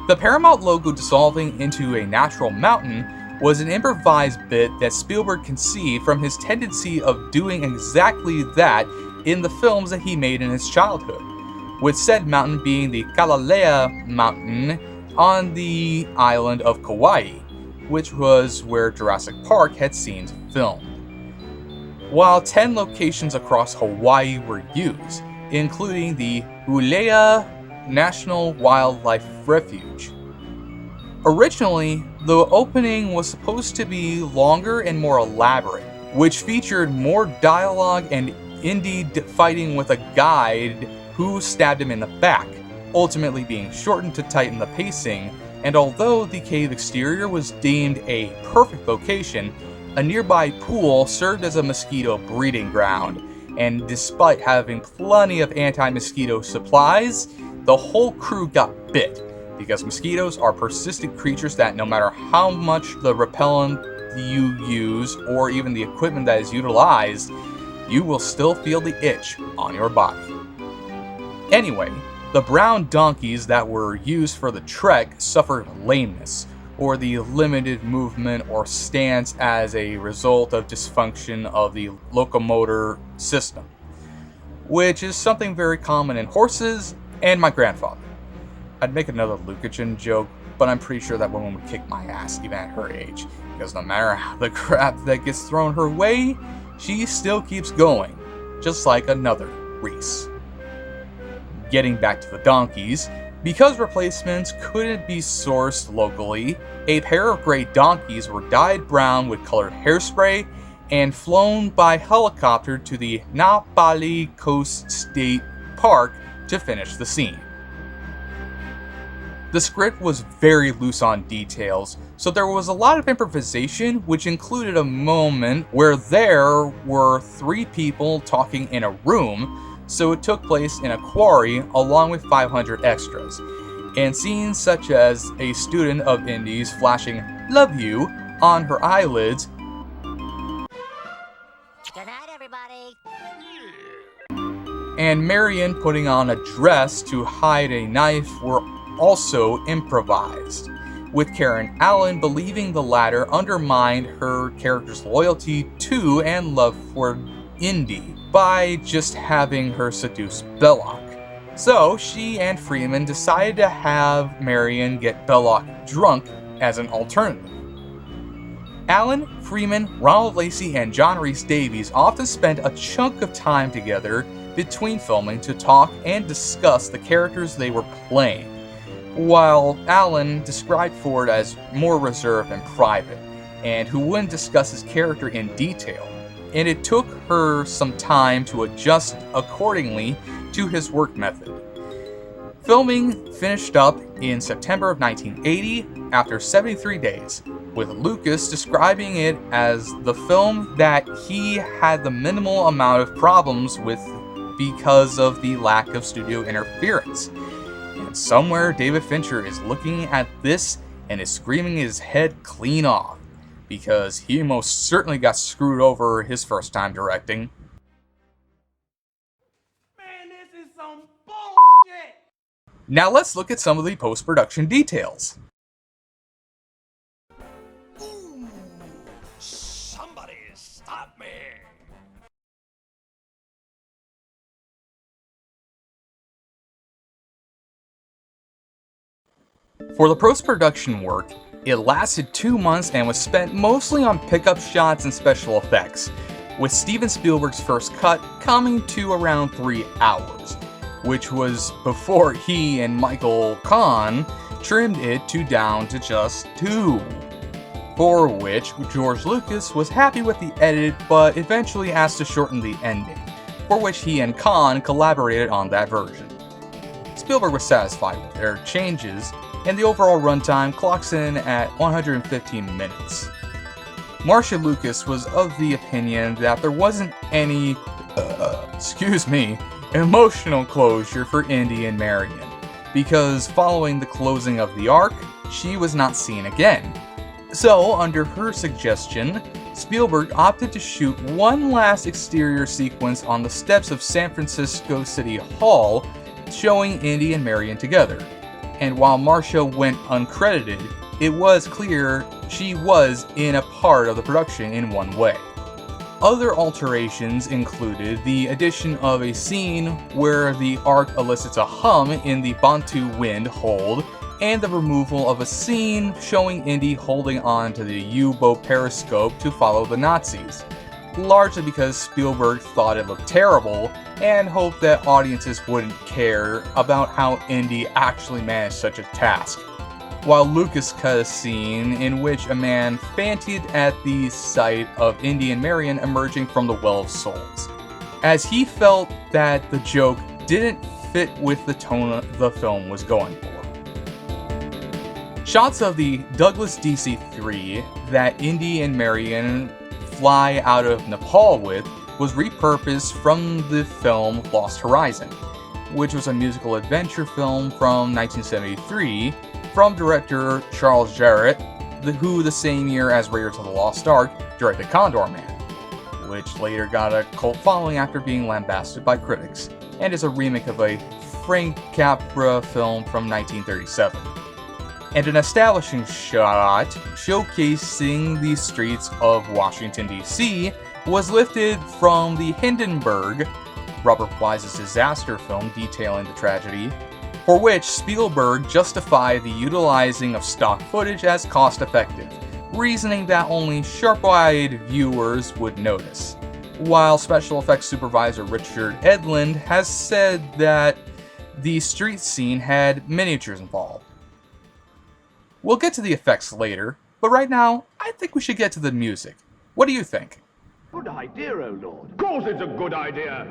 S1: The Paramount logo dissolving into a natural mountain was an improvised bit that Spielberg conceived from his tendency of doing exactly that in the films that he made in his childhood, with said mountain being the Kalalea Mountain on the island of Kauai, which was where Jurassic Park had scenes filmed. While 10 locations across Hawaii were used, including the Ulea National Wildlife Refuge. Originally, the opening was supposed to be longer and more elaborate, which featured more dialogue and Indy fighting with a guide who stabbed him in the back, ultimately being shortened to tighten the pacing, and although the cave exterior was deemed a perfect location, a nearby pool served as a mosquito breeding ground, and despite having plenty of anti-mosquito supplies, the whole crew got bit, because mosquitoes are persistent creatures that no matter how much the repellent you use or even the equipment that is utilized, you will still feel the itch on your body. Anyway,
S5: The brown donkeys that were used for the trek suffered lameness, or the limited movement or stance as a result of dysfunction of the locomotor system, which is something very common in horses and my grandfather. I'd make another Lucagen joke, but I'm pretty sure that woman would kick my ass even at her age, because no matter how the crap that gets thrown her way, she still keeps going, just like another Reese. Getting back to the donkeys, because replacements couldn't be sourced locally, a pair of gray donkeys were dyed brown with colored hairspray and flown by helicopter to the Napali Coast State Park to finish the scene. The script was very loose on details, so there was a lot of improvisation, which included a moment where there were 3 people talking in a room, so it took place in a quarry along with 500 extras, and scenes such as a student of Indy's flashing "love you" on her eyelids.
S16: Good night, everybody.
S5: And Marion putting on a dress to hide a knife were also improvised, with Karen Allen believing the latter undermined her character's loyalty to and love for Indy by just having her seduce Belloc. So she and Freeman decided to have Marion get Belloc drunk as an alternative. Allen, Freeman, Ronald Lacey, and John Rhys Davies often spent a chunk of time together between filming to talk and discuss the characters they were playing, while Allen described Ford as more reserved and private, and who wouldn't discuss his character in detail, and it took her some time to adjust accordingly to his work method. Filming finished up in September of 1980 after 73 days, with Lucas describing it as the film that he had the minimal amount of problems with because of the lack of studio interference. And somewhere David Fincher is looking at this and is screaming his head clean off, because he most certainly got screwed over his first time directing.
S19: Man, this is some bullshit!
S5: Now let's look at some of the post-production details.
S19: Ooh, somebody stop me!
S5: For the post-production work, it lasted 2 months and was spent mostly on pickup shots and special effects, with Steven Spielberg's first cut coming to around 3 hours, which was before he and Michael Kahn trimmed it down to just 2. For which George Lucas was happy with the edit, but eventually asked to shorten the ending, for which he and Kahn collaborated on that version. Spielberg was satisfied with their changes, and the overall runtime clocks in at 115 minutes. Marcia Lucas was of the opinion that there wasn't any, emotional closure for Indy and Marion, because following the closing of the Ark, she was not seen again. So, under her suggestion, Spielberg opted to shoot one last exterior sequence on the steps of San Francisco City Hall, showing Indy and Marion together. And while Marcia went uncredited, it was clear she was in a part of the production in one way. Other alterations included the addition of a scene where the Ark elicits a hum in the Bantu wind hold, and the removal of a scene showing Indy holding on to the U-boat periscope to follow the Nazis, largely because Spielberg thought it looked terrible and hoped that audiences wouldn't care about how Indy actually managed such a task. While Lucas cut a scene in which a man fainted at the sight of Indy and Marion emerging from the Well of Souls, as he felt that the joke didn't fit with the tone the film was going for. Shots of the Douglas DC-3 that Indy and Marion fly out of Nepal with was repurposed from the film Lost Horizon, which was a musical adventure film from 1973 from director Charles Jarrett, who the same year as Raiders of the Lost Ark directed Condorman, which later got a cult following after being lambasted by critics, and is a remake of a
S1: Frank Capra film from 1937, and an establishing shot showcasing the streets of Washington, D.C. was lifted from the Hindenburg, Robert Wise's disaster film detailing the tragedy, for which Spielberg justified the utilizing of stock footage as cost-effective, reasoning that only sharp-eyed viewers would notice, while special effects supervisor Richard Edlund has said that the street scene had miniatures involved. We'll get to the effects later, but right now, I think we should get to the music. What do you think?
S19: Good idea, oh Lord. Of course it's a good idea.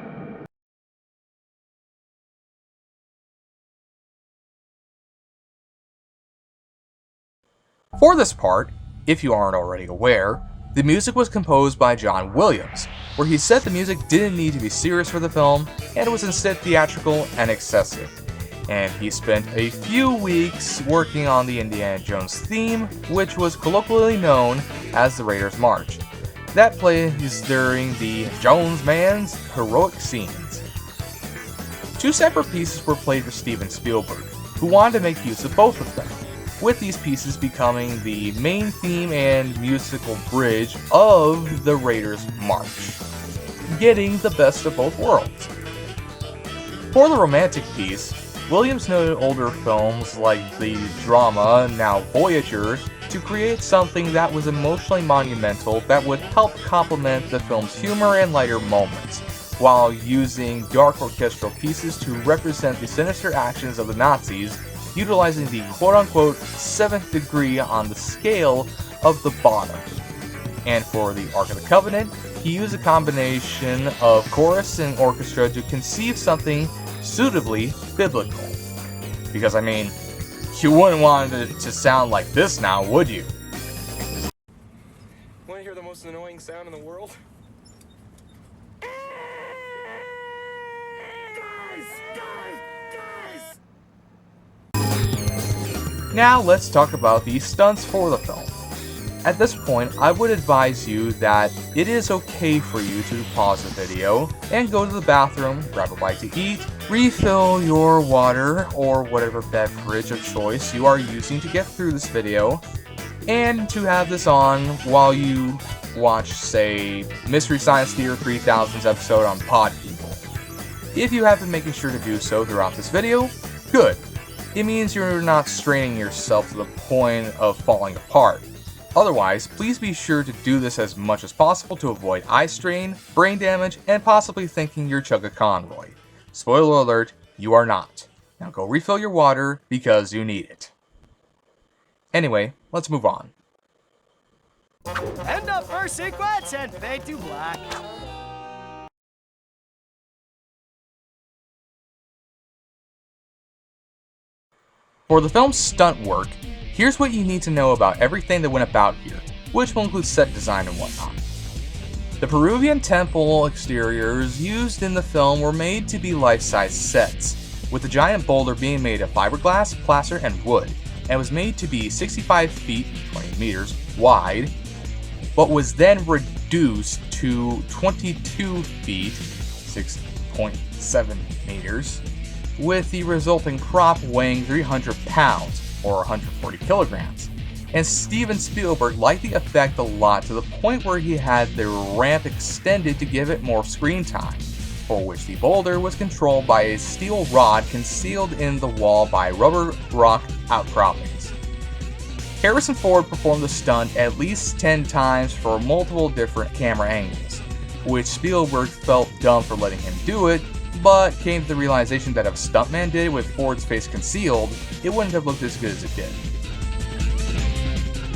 S1: For this part, if you aren't already aware, the music was composed by John Williams, where he said the music didn't need to be serious for the film, and it was instead theatrical and excessive. And he spent a few weeks working on the Indiana Jones theme, which was colloquially known as the Raiders March. That plays during the Jones Man's heroic scenes. Two separate pieces were played for Steven Spielberg, who wanted to make use of both of them, with these pieces becoming the main theme and musical bridge of the Raiders March, getting the best of both worlds. For the romantic piece, Williams noted older films like the drama, now Voyager, to create something that was emotionally monumental that would help complement the film's humor and lighter moments, while using dark orchestral pieces to represent the sinister actions of the Nazis, utilizing the quote-unquote 7th degree on the scale of the bottom. And for the Ark of the Covenant, he used a combination of chorus and orchestra to conceive something suitably biblical. Because, I mean, you wouldn't want it to sound like this now, would you?
S6: Want to hear the most annoying sound in the world?
S1: Now let's talk about the stunts for the film. At this point, I would advise you that it is okay for you to pause the video and go to the bathroom, grab a bite to eat, refill your water or whatever beverage of choice you are using to get through this video, and to have this on while you watch, say, Mystery Science Theater 3000's episode on Pod People. If you have been making sure to do so throughout this video, good. It means you're not straining yourself to the point of falling apart. Otherwise, please be sure to do this as much as possible to avoid eye strain, brain damage, and possibly thinking you're Chugga Conroy. Spoiler alert, you are not. Now go refill your water because you need it. Anyway, let's move on.
S20: End of first sequence and fade to black.
S1: For the film's stunt work, here's what you need to know about everything that went about here, which will include set design and whatnot. The Peruvian temple exteriors used in the film were made to be life-size sets, with the giant boulder being made of fiberglass, plaster, and wood, and was made to be 65 feet, 20 meters, wide, but was then reduced to 22 feet, 6.7 meters, with the resulting prop weighing 300 pounds, or 140 kilograms. And Steven Spielberg liked the effect a lot to the point where he had the ramp extended to give it more screen time, for which the boulder was controlled by a steel rod concealed in the wall by rubber rock outcroppings. Harrison Ford performed the stunt at least 10 times for multiple different camera angles, which Spielberg felt dumb for letting him do it, but came to the realization that if a stuntman did it with Ford's face concealed, it wouldn't have looked as good as it did.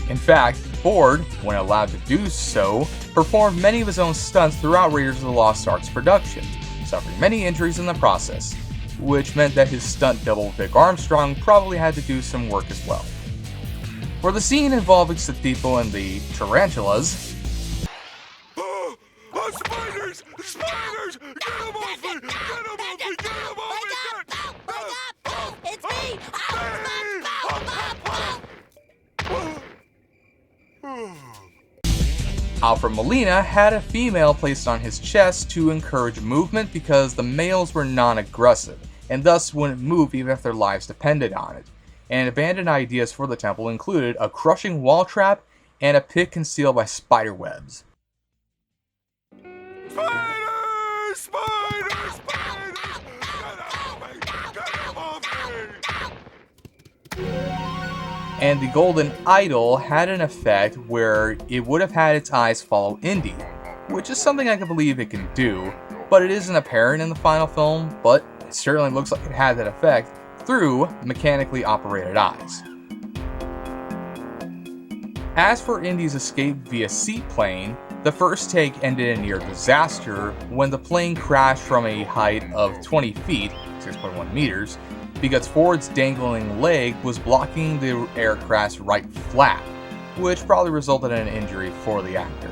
S1: In fact, Ford, when allowed to do so, performed many of his own stunts throughout Raiders of the Lost Ark's production, suffering many injuries in the process, which meant that his stunt double Vic Armstrong probably had to do some work as well. For the scene involving Satipo and the tarantulas,
S19: Spiders! Spiders! Get them off me! Get them off me! Get them off me!
S12: Wake up! It's me!
S1: Alfred Molina had a female placed on his chest to encourage movement because the males were non-aggressive, and thus wouldn't move even if their lives depended on it. And abandoned ideas for the temple included a crushing wall trap and a pit concealed by spider webs.
S19: Spiders! Spiders! Spiders! Get them off me!
S1: And the golden idol had an effect where it would have had its eyes follow Indy, which is something I can believe it can do, but it isn't apparent in the final film, but it certainly looks like it had that effect through mechanically operated eyes. As for Indy's escape via seaplane, the first take ended in near disaster when the plane crashed from a height of 20 feet, 6.1 meters, because Ford's dangling leg was blocking the aircraft's right flap, which probably resulted in an injury for the actor.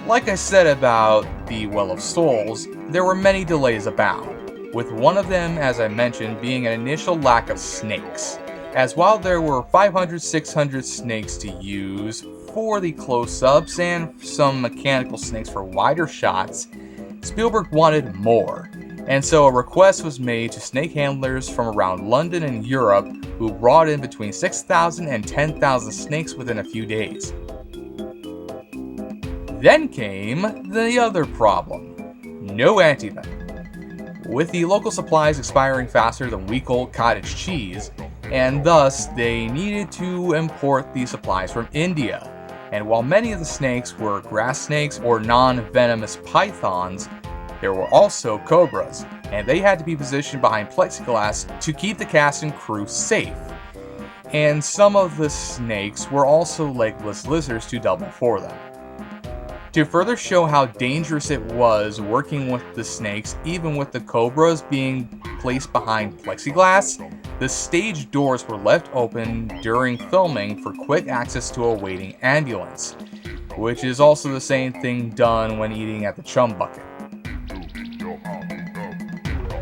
S1: Like I said about the Well of Souls, there were many delays abound, with one of them, as I mentioned, being an initial lack of snakes, as while there were 500-600 snakes to use for the close-ups and some mechanical snakes for wider shots, Spielberg wanted more, and so a request was made to snake handlers from around London and Europe who brought in between 6,000 and 10,000 snakes within a few days. Then came the other problem: no anti-venom. With the local supplies expiring faster than week-old cottage cheese, and thus they needed to import these supplies from India. And while many of the snakes were grass snakes or non-venomous pythons, there were also cobras, and they had to be positioned behind plexiglass to keep the cast and crew safe. And some of the snakes were also legless lizards to double for them. To further show how dangerous it was working with the snakes, even with the cobras being placed behind plexiglass, the stage doors were left open during filming for quick access to a waiting ambulance, which is also the same thing done when eating at the Chum Bucket.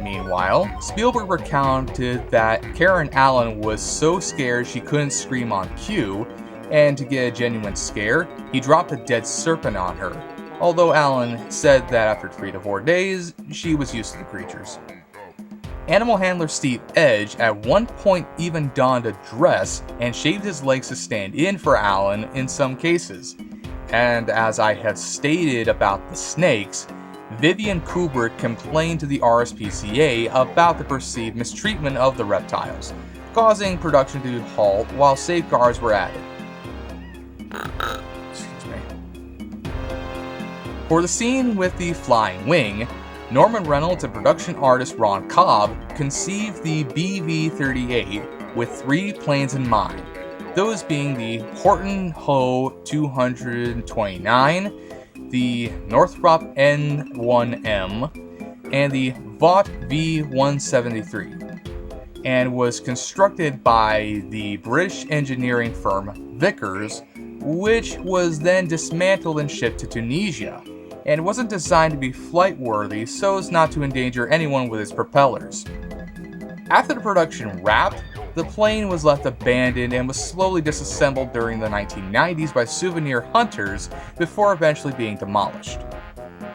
S1: Meanwhile, Spielberg recounted that Karen Allen was so scared she couldn't scream on cue, and to get a genuine scare, he dropped a dead serpent on her, although Allen said that after 3 to 4 days, she was used to the creatures. Animal handler Steve Edge at one point even donned a dress and shaved his legs to stand in for Allen in some cases. And as I have stated about the snakes, Vivian Kubrick complained to the RSPCA about the perceived mistreatment of the reptiles, causing production to halt while safeguards were added. Excuse me. For the scene with the flying wing, Norman Reynolds and production artist Ron Cobb conceived the BV-38 with 3 planes in mind, those being the Horton Ho 229, the Northrop N1M, and the Vought V173, and was constructed by the British engineering firm Vickers, which was then dismantled and shipped to Tunisia, and wasn't designed to be flight-worthy so as not to endanger anyone with its propellers. After the production wrapped, the plane was left abandoned and was slowly disassembled during the 1990s by souvenir hunters before eventually being demolished.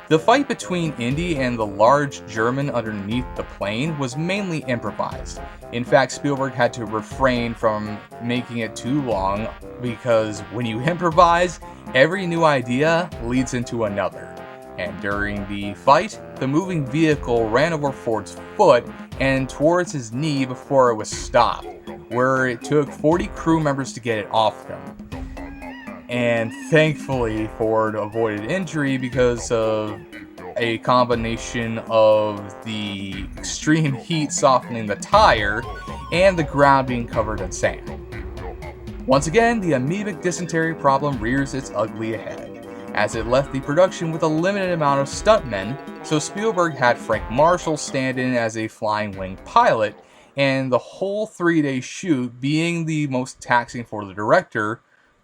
S1: The fight between Indy and the large German underneath the plane was mainly improvised. In fact, Spielberg had to refrain from making it too long because when you improvise, every new idea leads into another. And during the fight, the moving vehicle ran over Ford's foot and towards his knee before it was stopped, where it took 40 crew members to get it off him. And thankfully, Ford avoided injury because of a combination of the extreme heat softening the tire and the ground being covered in sand. Once again, the amoebic dysentery problem rears its ugly head, as it left the production with a limited amount of stuntmen, so Spielberg had Frank Marshall stand in as a flying wing pilot, and the whole 3-day shoot being the most taxing for the director,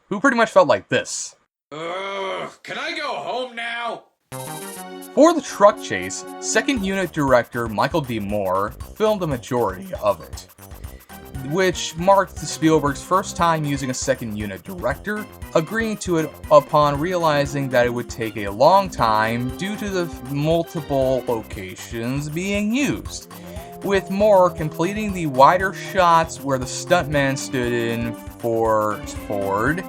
S1: who pretty much felt like this.
S19: Can I go home now?
S1: For the truck chase, second unit director Michael D. Moore filmed the majority of it, which marked Spielberg's first time using a second unit director, agreeing to it upon realizing that it would take a long time due to the multiple locations being used. with Moore completing the wider shots where the stuntman stood in for Ford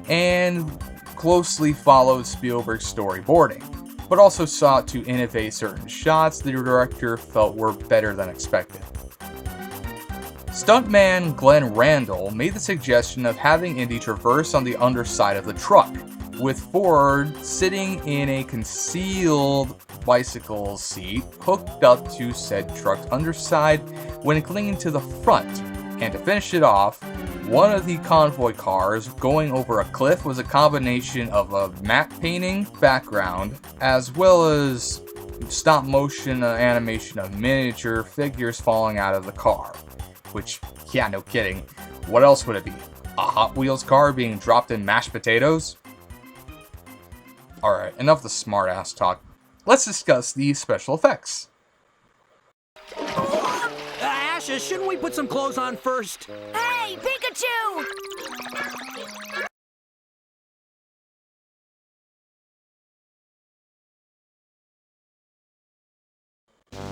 S1: and closely followed Spielberg's storyboarding, but also sought to innovate certain shots the director felt were better than expected. Stuntman Glenn Randall made the suggestion of having Indy traverse on the underside of the truck, with Ford sitting in a concealed bicycle seat hooked up to said truck's underside when clinging to the front. And to finish it off, one of the convoy cars going over a cliff was a combination of a matte painting background as well as stop motion animation of miniature figures falling out of the car. Which, yeah, no kidding. What else would it be? A Hot Wheels car being dropped in mashed potatoes? Alright, enough of the smart-ass talk. Let's discuss the special effects.
S8: Ashes, shouldn't we put some clothes on first?
S12: Hey, Pikachu!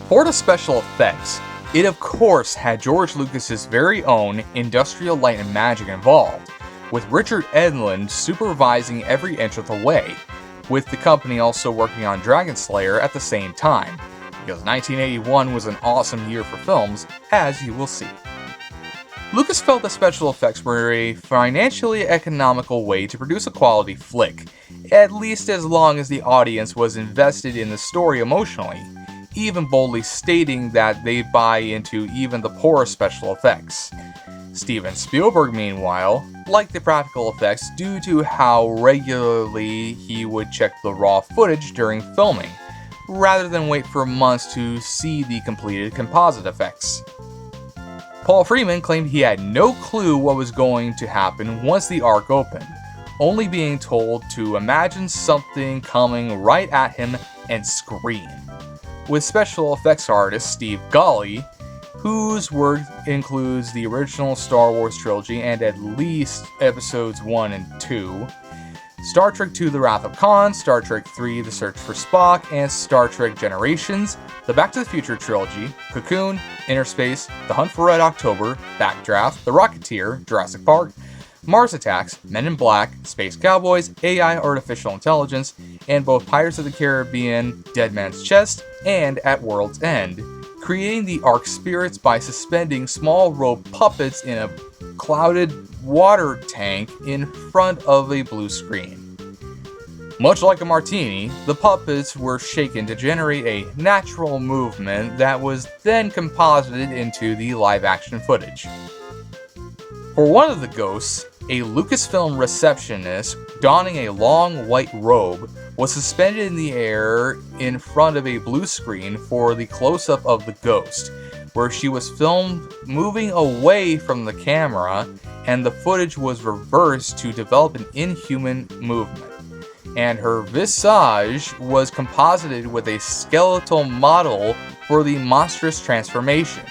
S1: For the special effects, it of course had George Lucas's very own Industrial Light and Magic involved, with Richard Edlund supervising every inch of the way, with the company also working on Dragon Slayer at the same time, because 1981 was an awesome year for films, as you will see. Lucas felt the special effects were a financially economical way to produce a quality flick, at least as long as the audience was invested in the story emotionally, even boldly stating that they'd buy into even the poorest special effects. Steven Spielberg, meanwhile, liked the practical effects due to how regularly he would check the raw footage during filming, rather than wait for months to see the completed composite effects. Paul Freeman claimed he had no clue what was going to happen once the Ark opened, only being told to imagine something coming right at him and scream. With special effects artist Steve Galley, whose work includes the original Star Wars trilogy and at least episodes 1 and 2, Star Trek II The Wrath of Khan, Star Trek III The Search for Spock, and Star Trek Generations, the Back to the Future trilogy, Cocoon, Inner Space, The Hunt for Red October, Backdraft, The Rocketeer, Jurassic Park, Mars Attacks, Men in Black, Space Cowboys, AI Artificial Intelligence, and both Pirates of the Caribbean, Dead Man's Chest, and At World's End, creating the Ark spirits by suspending small rope puppets in a clouded water tank in front of a blue screen. Much like a martini, the puppets were shaken to generate a natural movement that was then composited into the live-action footage. For one of the ghosts, a Lucasfilm receptionist donning a long white robe was suspended in the air in front of a blue screen for the close-up of the ghost, where she was filmed moving away from the camera and the footage was reversed to develop an inhuman movement. And her visage was composited with a skeletal model for the monstrous transformation.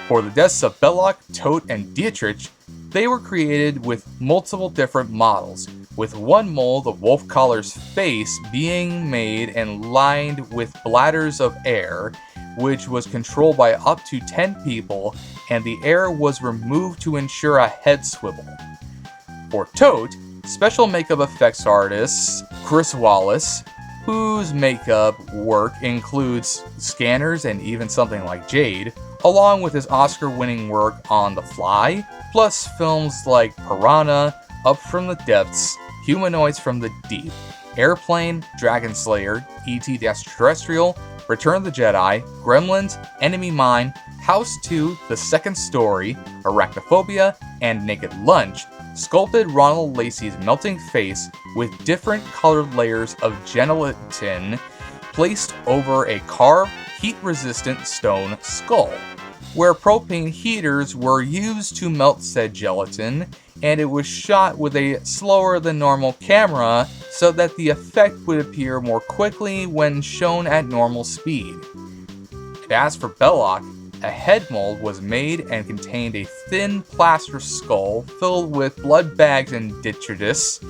S1: For the deaths of Belloc, Tote, and Dietrich, they were created with multiple different models, with one mold of Wolf Collar's face being made and lined with bladders of air, which was controlled by up to 10 people, and the air was removed to ensure a head swivel. For Tote, special makeup effects artist Chris Wallace, whose makeup work includes scanners and even something like Jade, along with his Oscar-winning work on The Fly, plus films like Piranha, Up from the Depths, Humanoids from the Deep, Airplane, Dragon Slayer, E.T. Extraterrestrial, Return of the Jedi, Gremlins, Enemy Mine, House 2, The Second Story, Arachnophobia, and Naked Lunch, sculpted Ronald Lacey's melting face with different colored layers of gelatin placed over a carved, heat-resistant stone skull, where propane heaters were used to melt said gelatin, and it was shot with a slower than normal camera so that the effect would appear more quickly when shown at normal speed. As for Belloc, a head mold was made and contained a thin plaster skull filled with blood bags and detritus,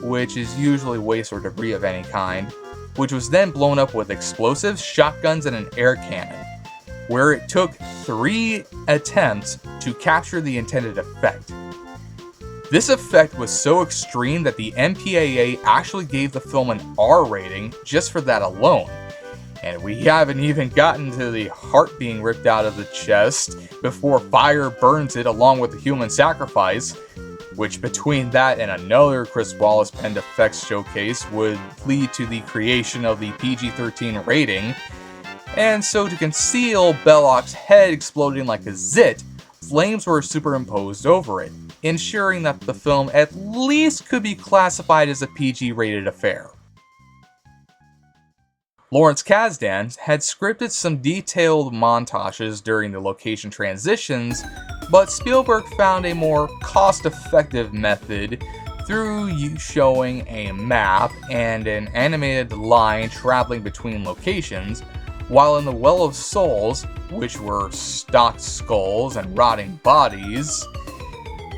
S1: which is usually waste or debris of any kind, which was then blown up with explosives, shotguns, and an air cannon. where it took 3 attempts to capture the intended effect. This effect was so extreme that the MPAA actually gave the film an R rating just for that alone. And we haven't even gotten to the heart being ripped out of the chest before fire burns it along with the human sacrifice, which between that and another Chris Wallace penned effects showcase would lead to the creation of the PG-13 rating. And so to conceal Belloc's head exploding like a zit, flames were superimposed over it, ensuring that the film at least could be classified as a PG-rated affair. Lawrence Kasdan had scripted some detailed montages during the location transitions, but Spielberg found a more cost-effective method through showing a map and an animated line traveling between locations, while in the Well of Souls, which were stock skulls and rotting bodies,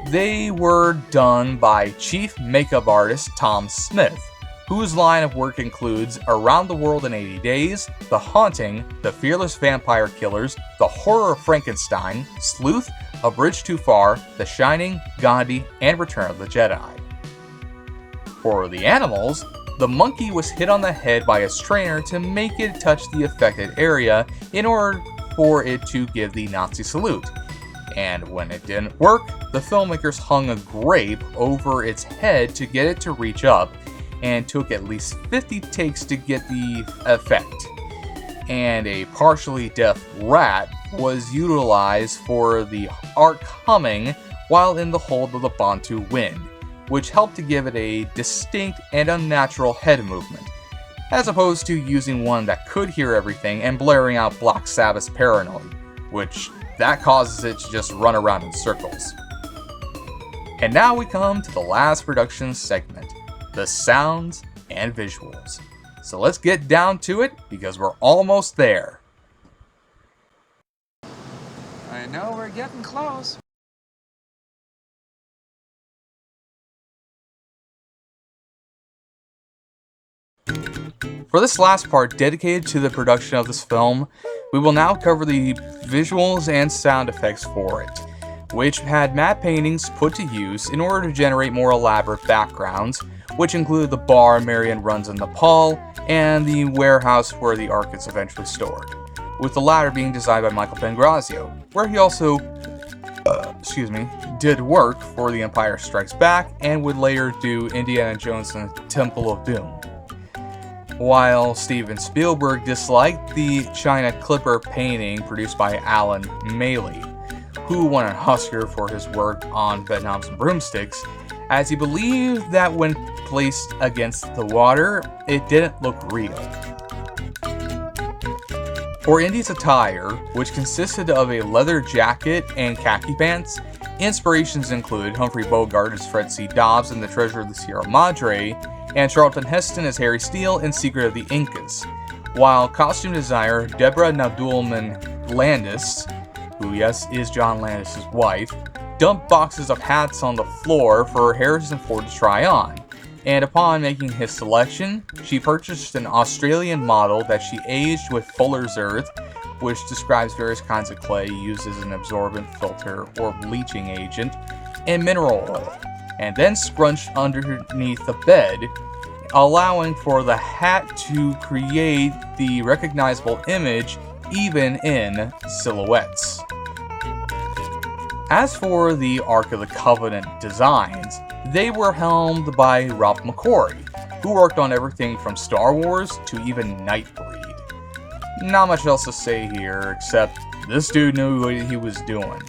S1: they were done by chief makeup artist Tom Smith, whose line of work includes Around the World in 80 Days, The Haunting, The Fearless Vampire Killers, The Horror of Frankenstein, Sleuth, A Bridge Too Far, The Shining, Gandhi, and Return of the Jedi. For the animals, the monkey was hit on the head by its trainer to make it touch the affected area in order for it to give the Nazi salute. And when it didn't work, the filmmakers hung a grape over its head to get it to reach up, and took at least 50 takes to get the effect. And a partially deaf rat was utilized for the ark humming while in the hold of the Bantu wind, which helped to give it a distinct and unnatural head movement, as opposed to using one that could hear everything and blaring out Black Sabbath's Paranoid, which that causes it to just run around in circles. And now we come to the last production segment, the sounds and visuals. So let's get down to it because we're almost there.
S6: I know we're getting close.
S1: For this last part dedicated to the production of this film, we will now cover the visuals and sound effects for it, which had matte paintings put to use in order to generate more elaborate backgrounds, which include the bar Marion runs in Nepal and the warehouse where the Ark is eventually stored, with the latter being designed by Michael Pangrazio, where he also did work for The Empire Strikes Back and would later do Indiana Jones and the Temple of Doom. While Steven Spielberg disliked the China Clipper painting produced by Alan Maley, who won an Oscar for his work on Bedknobs and Broomsticks, as he believed that when placed against the water, it didn't look real. For Indy's attire, which consisted of a leather jacket and khaki pants, inspirations include Humphrey Bogart as Fred C. Dobbs in The Treasure of the Sierra Madre, and Charlton Heston as Harry Steele in Secret of the Incas, while costume designer Deborah Nadoolman Landis, who yes is John Landis' wife, dumped boxes of hats on the floor for Harrison Ford to try on, and upon making his selection, she purchased an Australian model that she aged with Fuller's Earth, which describes various kinds of clay used as an absorbent filter or bleaching agent, and mineral oil, and then scrunched underneath the bed, allowing for the hat to create the recognizable image even in silhouettes. As for the Ark of the Covenant designs, they were helmed by Ralph McQuarrie, who worked on everything from Star Wars to even Nightbreed. Not much else to say here, except this dude knew what he was doing.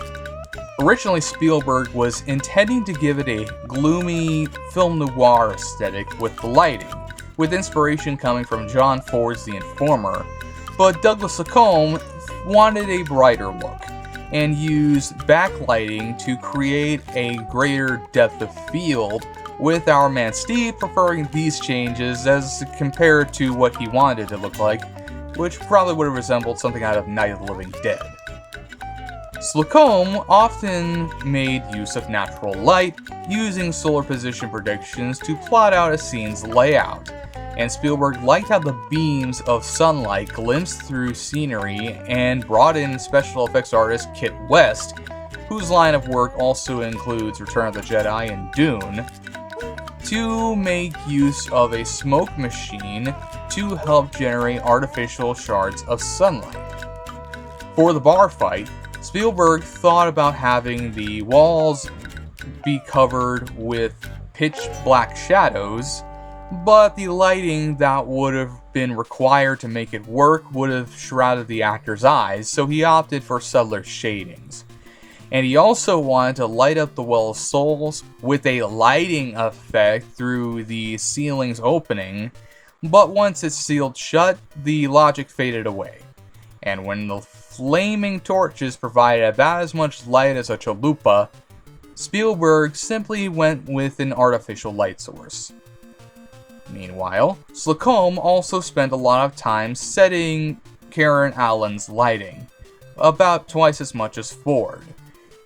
S1: Originally, Spielberg was intending to give it a gloomy film noir aesthetic with the lighting, with inspiration coming from John Ford's The Informer, but Douglas Lacombe wanted a brighter look, and used backlighting to create a greater depth of field, with our man Steve preferring these changes as compared to what he wanted it to look like, which probably would have resembled something out of Night of the Living Dead. Slocum often made use of natural light, using solar position predictions to plot out a scene's layout, and Spielberg liked how the beams of sunlight glimpsed through scenery and brought in special effects artist Kit West, whose line of work also includes Return of the Jedi and Dune, to make use of a smoke machine to help generate artificial shards of sunlight. For the bar fight, Spielberg thought about having the walls be covered with pitch black shadows, but the lighting that would have been required to make it work would have shrouded the actor's eyes, so he opted for subtler shadings. And he also wanted to light up the Well of Souls with a lighting effect through the ceiling's opening, but once it's sealed shut, the logic faded away. And when the flaming torches provided about as much light as a chalupa, Spielberg simply went with an artificial light source. Meanwhile, Slocum also spent a lot of time setting Karen Allen's lighting, about twice as much as Ford,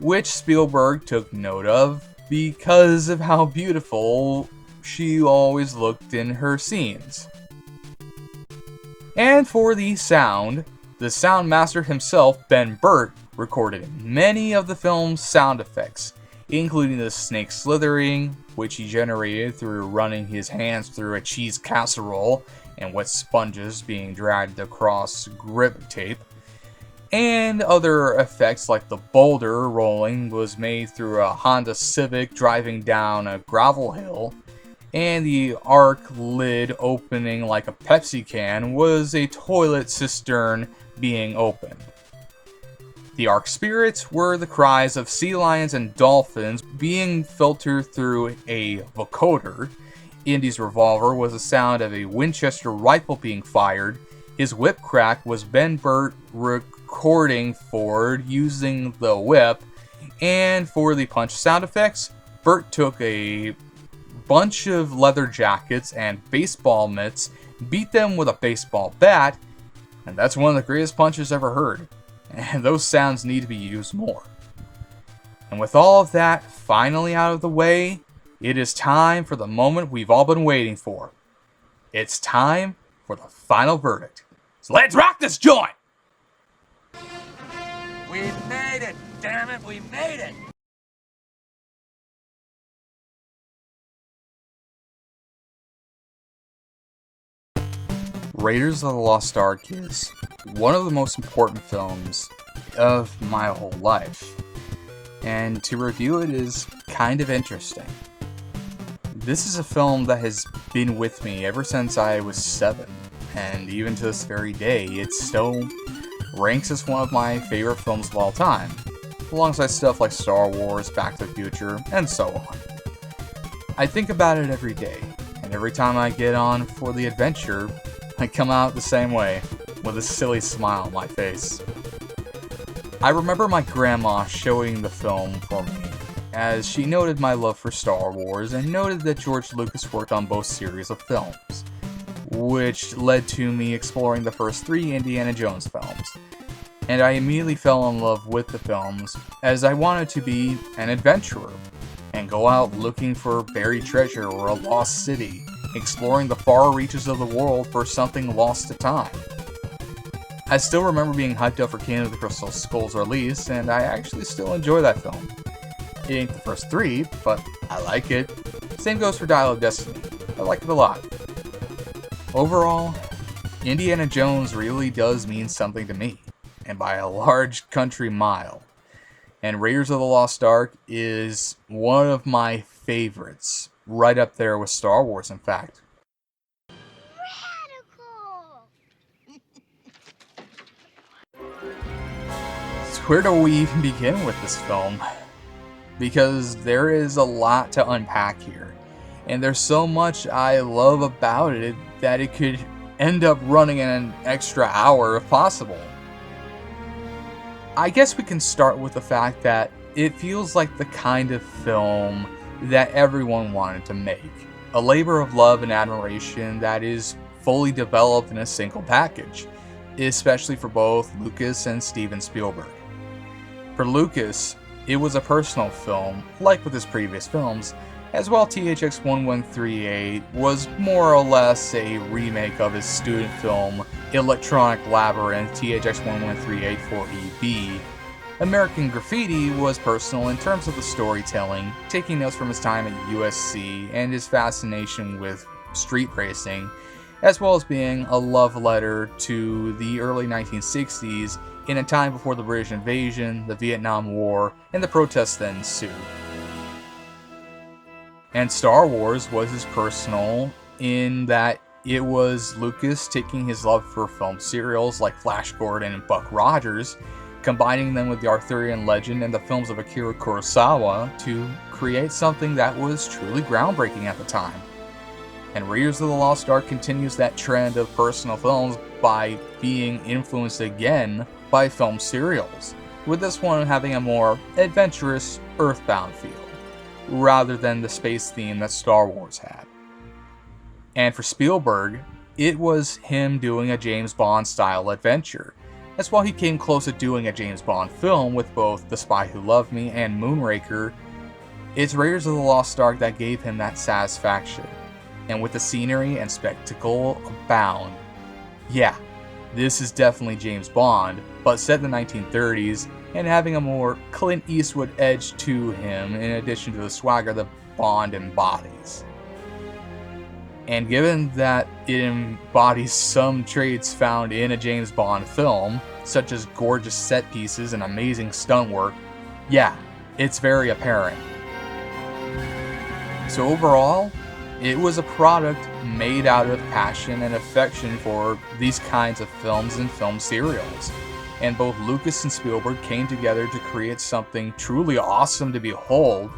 S1: which Spielberg took note of because of how beautiful she always looked in her scenes. And for the sound sound master himself, Ben Burtt, recorded many of the film's sound effects, including the snake slithering, which he generated through running his hands through a cheese casserole and wet sponges being dragged across grip tape, and other effects like the boulder rolling was made through a Honda Civic driving down a gravel hill, and the Ark lid opening like a Pepsi can was a toilet cistern being opened. The Ark spirits were the cries of sea lions and dolphins being filtered through a vocoder. Indy's revolver was the sound of a Winchester rifle being fired. His whip crack was Ben Burtt recording Ford using the whip. And for the punch sound effects, Burtt took a bunch of leather jackets and baseball mitts, beat them with a baseball bat, and that's one of the greatest punches ever heard. And those sounds need to be used more. And with all of that finally out of the way, it is time for the moment we've all been waiting for. It's time for the final verdict. So let's rock this joint!
S6: We made it! Damn it, we made it!
S1: Raiders of the Lost Ark is one of the most important films of my whole life, and to review it is kind of interesting. This is a film that has been with me ever since I was 7, and even to this very day, it still ranks as one of my favorite films of all time, alongside stuff like Star Wars, Back to the Future, and so on. I think about it every day, and every time I get on for the adventure, I come out the same way, with a silly smile on my face. I remember my grandma showing the film for me, as she noted my love for Star Wars and noted that George Lucas worked on both series of films, which led to me exploring the first 3 Indiana Jones films. And I immediately fell in love with the films, as I wanted to be an adventurer, and go out looking for buried treasure or a lost city, exploring the far reaches of the world for something lost to time. I still remember being hyped up for Kingdom of the Crystal Skull's release, and I actually still enjoy that film. It ain't the first 3, but I like it. Same goes for Dial of Destiny. I like it a lot. Overall, Indiana Jones really does mean something to me, and by a large country mile. And Raiders of the Lost Ark is one of my favorites, right up there with Star Wars, in fact. So where do we even begin with this film? Because there is a lot to unpack here, and there's so much I love about it that it could end up running in an extra hour if possible. I guess we can start with the fact that it feels like the kind of film that everyone wanted to make. A labor of love and admiration that is fully developed in a single package, especially for both Lucas and Steven Spielberg. For Lucas, it was a personal film, like with his previous films, as well. THX 1138 was more or less a remake of his student film Electronic Labyrinth THX 1138 for EB. American Graffiti was personal in terms of the storytelling, taking notes from his time at USC and his fascination with street racing, as well as being a love letter to the early 1960s in a time before the British invasion, the Vietnam War, and the protests that ensued. And Star Wars was as personal in that it was Lucas taking his love for film serials like Flash Gordon and Buck Rogers, combining them with the Arthurian legend and the films of Akira Kurosawa to create something that was truly groundbreaking at the time. And Raiders of the Lost Ark continues that trend of personal films by being influenced again by film serials, with this one having a more adventurous, earthbound feel, rather than the space theme that Star Wars had. And for Spielberg, it was him doing a James Bond style adventure, as while he came close to doing a James Bond film with both The Spy Who Loved Me and Moonraker, it's Raiders of the Lost Ark that gave him that satisfaction. And with the scenery and spectacle abound, yeah, this is definitely James Bond, but set in the 1930s and having a more Clint Eastwood edge to him in addition to the swagger that Bond embodies. And given that it embodies some traits found in a James Bond film, such as gorgeous set pieces and amazing stunt work, yeah, it's very apparent. So overall, it was a product made out of passion and affection for these kinds of films and film serials. And both Lucas and Spielberg came together to create something truly awesome to behold,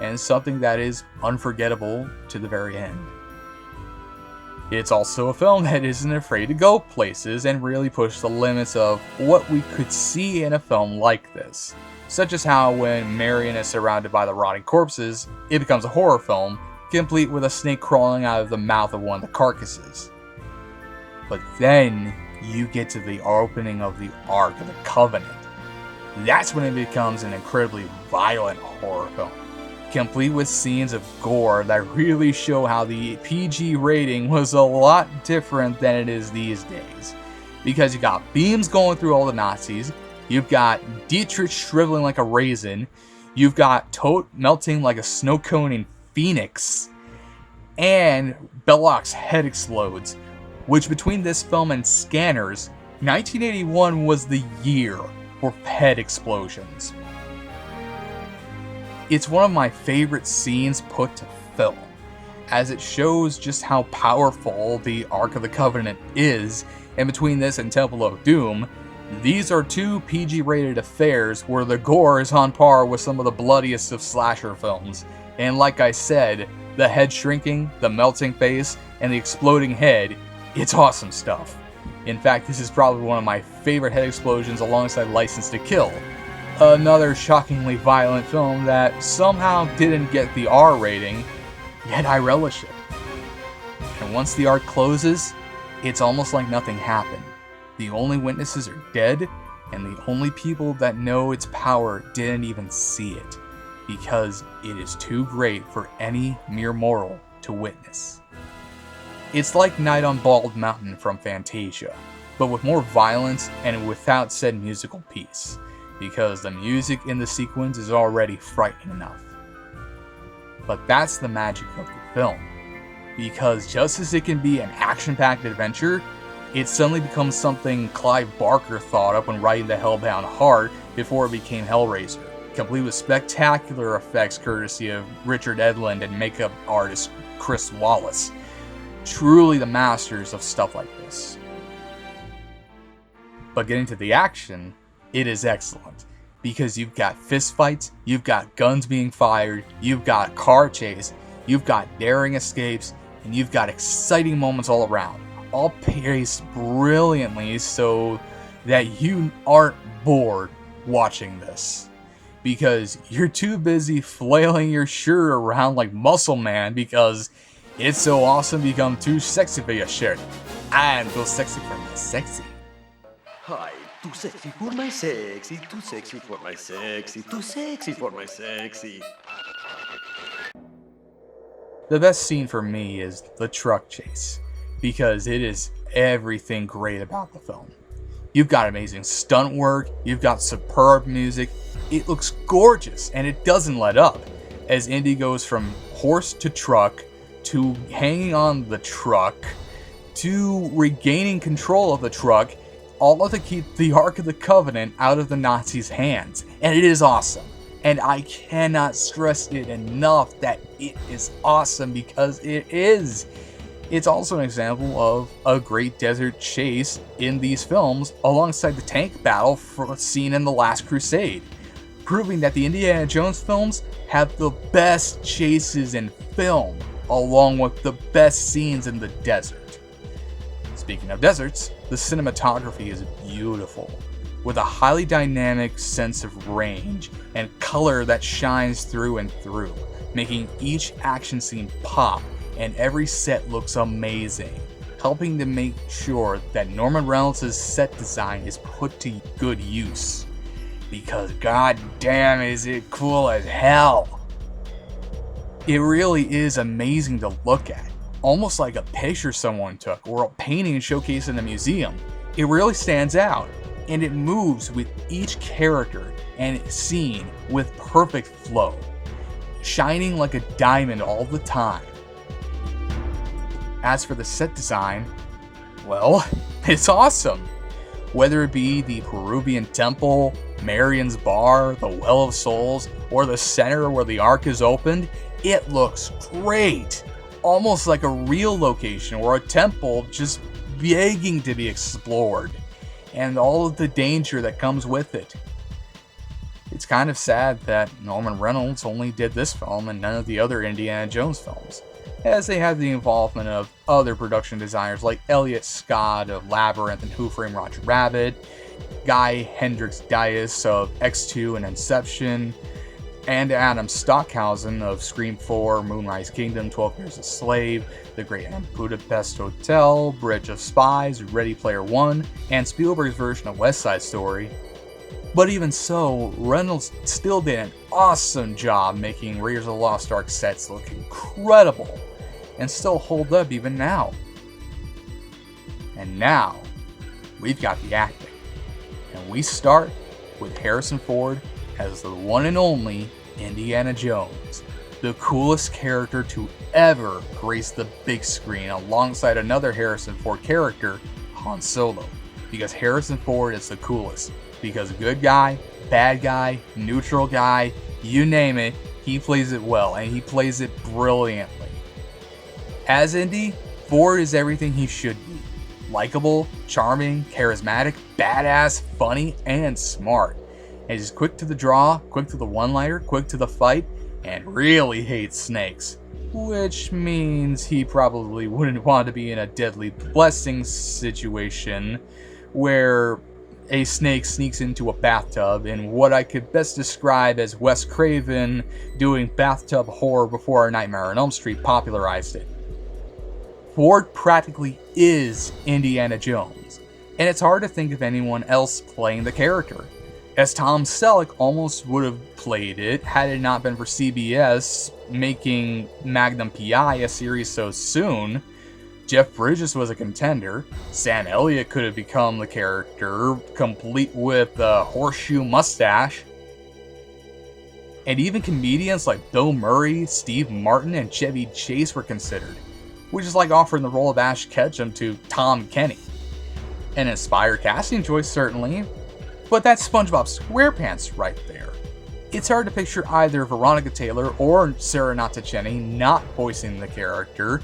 S1: and something that is unforgettable to the very end. It's also a film that isn't afraid to go places and really push the limits of what we could see in a film like this. Such as how when Marion is surrounded by the rotting corpses, it becomes a horror film, complete with a snake crawling out of the mouth of one of the carcasses. But then you get to the opening of the Ark of the Covenant. That's when it becomes an incredibly violent horror film, complete with scenes of gore that really show how the PG rating was a lot different than it is these days. Because you got beams going through all the Nazis, you've got Dietrich shriveling like a raisin, you've got Tote melting like a snow cone in Phoenix, and Belloc's head explodes, which between this film and Scanners, 1981 was the year for head explosions. It's one of my favorite scenes put to film, as it shows just how powerful the Ark of the Covenant is, and between this and Temple of Doom, these are two PG-rated affairs where the gore is on par with some of the bloodiest of slasher films. And like I said, the head shrinking, the melting face, and the exploding head, it's awesome stuff. In fact, this is probably one of my favorite head explosions alongside License to Kill, another shockingly violent film that somehow didn't get the R rating, yet I relish it. And once the arc closes, it's almost like nothing happened. The only witnesses are dead, and the only people that know its power didn't even see it, because it is too great for any mere mortal to witness. It's like Night on Bald Mountain from Fantasia, but with more violence and without said musical piece, because the music in the sequence is already frightening enough. But that's the magic of the film, because just as it can be an action-packed adventure, it suddenly becomes something Clive Barker thought up when writing The Hellbound Heart before it became Hellraiser, complete with spectacular effects courtesy of Richard Edlund and makeup artist Chris Wallace. Truly the masters of stuff like this. But getting to the action, it is excellent, because you've got fistfights, you've got guns being fired, you've got car chase, you've got daring escapes, and you've got exciting moments all around, all paced brilliantly so that you aren't bored watching this, because you're too busy flailing your shirt around like Muscle Man because it's so awesome to become too sexy for your shirt. I'm too sexy for my sexy.
S21: Hi, too sexy for my sexy, too sexy for my sexy, too sexy for my sexy.
S5: The best scene for me is the truck chase, because it is everything great about the film. You've got amazing stunt work, you've got superb music, it looks gorgeous, and it doesn't let up, as Indy goes from horse to truck, to hanging on the truck, to regaining control of the truck, all to keep the Ark of the Covenant out of the Nazis' hands. And it is awesome. And I cannot stress it enough that it is awesome, because it is. It's also an example of a great desert chase in these films, alongside the tank battle seen in The Last Crusade, proving that the Indiana Jones films have the best chases in film, along with the best scenes in the desert. Speaking of deserts, the cinematography is beautiful, with a highly dynamic sense of range and color that shines through and through, making each action scene pop, and every set looks amazing, helping to make sure that Norman Reynolds' set design is put to good use. Because goddamn is it cool as hell! It really is amazing to look at, almost like a picture someone took or a painting showcased in a museum. It really stands out, and it moves with each character and scene with perfect flow, shining like a diamond all the time. As for the set design, well, it's awesome. Whether it be the Peruvian temple, Marion's bar, the Well of Souls, or the center where the Ark is opened, it looks great. Almost like a real location or a temple just begging to be explored, and all of the danger that comes with it. It's kind of sad that Norman Reynolds only did this film and none of the other Indiana Jones films, as they had the involvement of other production designers like Elliot Scott of Labyrinth and Who Framed Roger Rabbit, Guy Hendricks Dias of X2 and Inception, and Adam Stockhausen of Scream 4, Moonrise Kingdom, 12 Years a Slave, The Great Budapest Hotel, Bridge of Spies, Ready Player One, and Spielberg's version of West Side Story. But even so, Reynolds still did an awesome job making Raiders of the Lost Ark sets look incredible, and still hold up even now. And now, we've got the acting. And we start with Harrison Ford as the one and only Indiana Jones, the coolest character to ever grace the big screen, alongside another Harrison Ford character, Han Solo. Because Harrison Ford is the coolest. Because good guy, bad guy, neutral guy, you name it, he plays it well, and he plays it brilliantly. As Indy, Ford is everything he should be. Likeable, charming, charismatic, badass, funny, and smart. And he's quick to the draw, quick to the one-liner, quick to the fight, and really hates snakes. Which means he probably wouldn't want to be in a deadly blessing situation where a snake sneaks into a bathtub in what I could best describe as Wes Craven doing bathtub horror before A Nightmare on Elm Street popularized it. Ford practically is Indiana Jones, and it's hard to think of anyone else playing the character, as Tom Selleck almost would have played it had it not been for CBS making Magnum P.I. a series so soon. Jeff Bridges was a contender. Sam Elliott could have become the character, complete with a horseshoe mustache. And even comedians like Bill Murray, Steve Martin, and Chevy Chase were considered, which is like offering the role of Ash Ketchum to Tom Kenny. An inspired casting choice, certainly, but that's SpongeBob SquarePants right there. It's hard to picture either Veronica Taylor or Sarah Natacheni not voicing the character,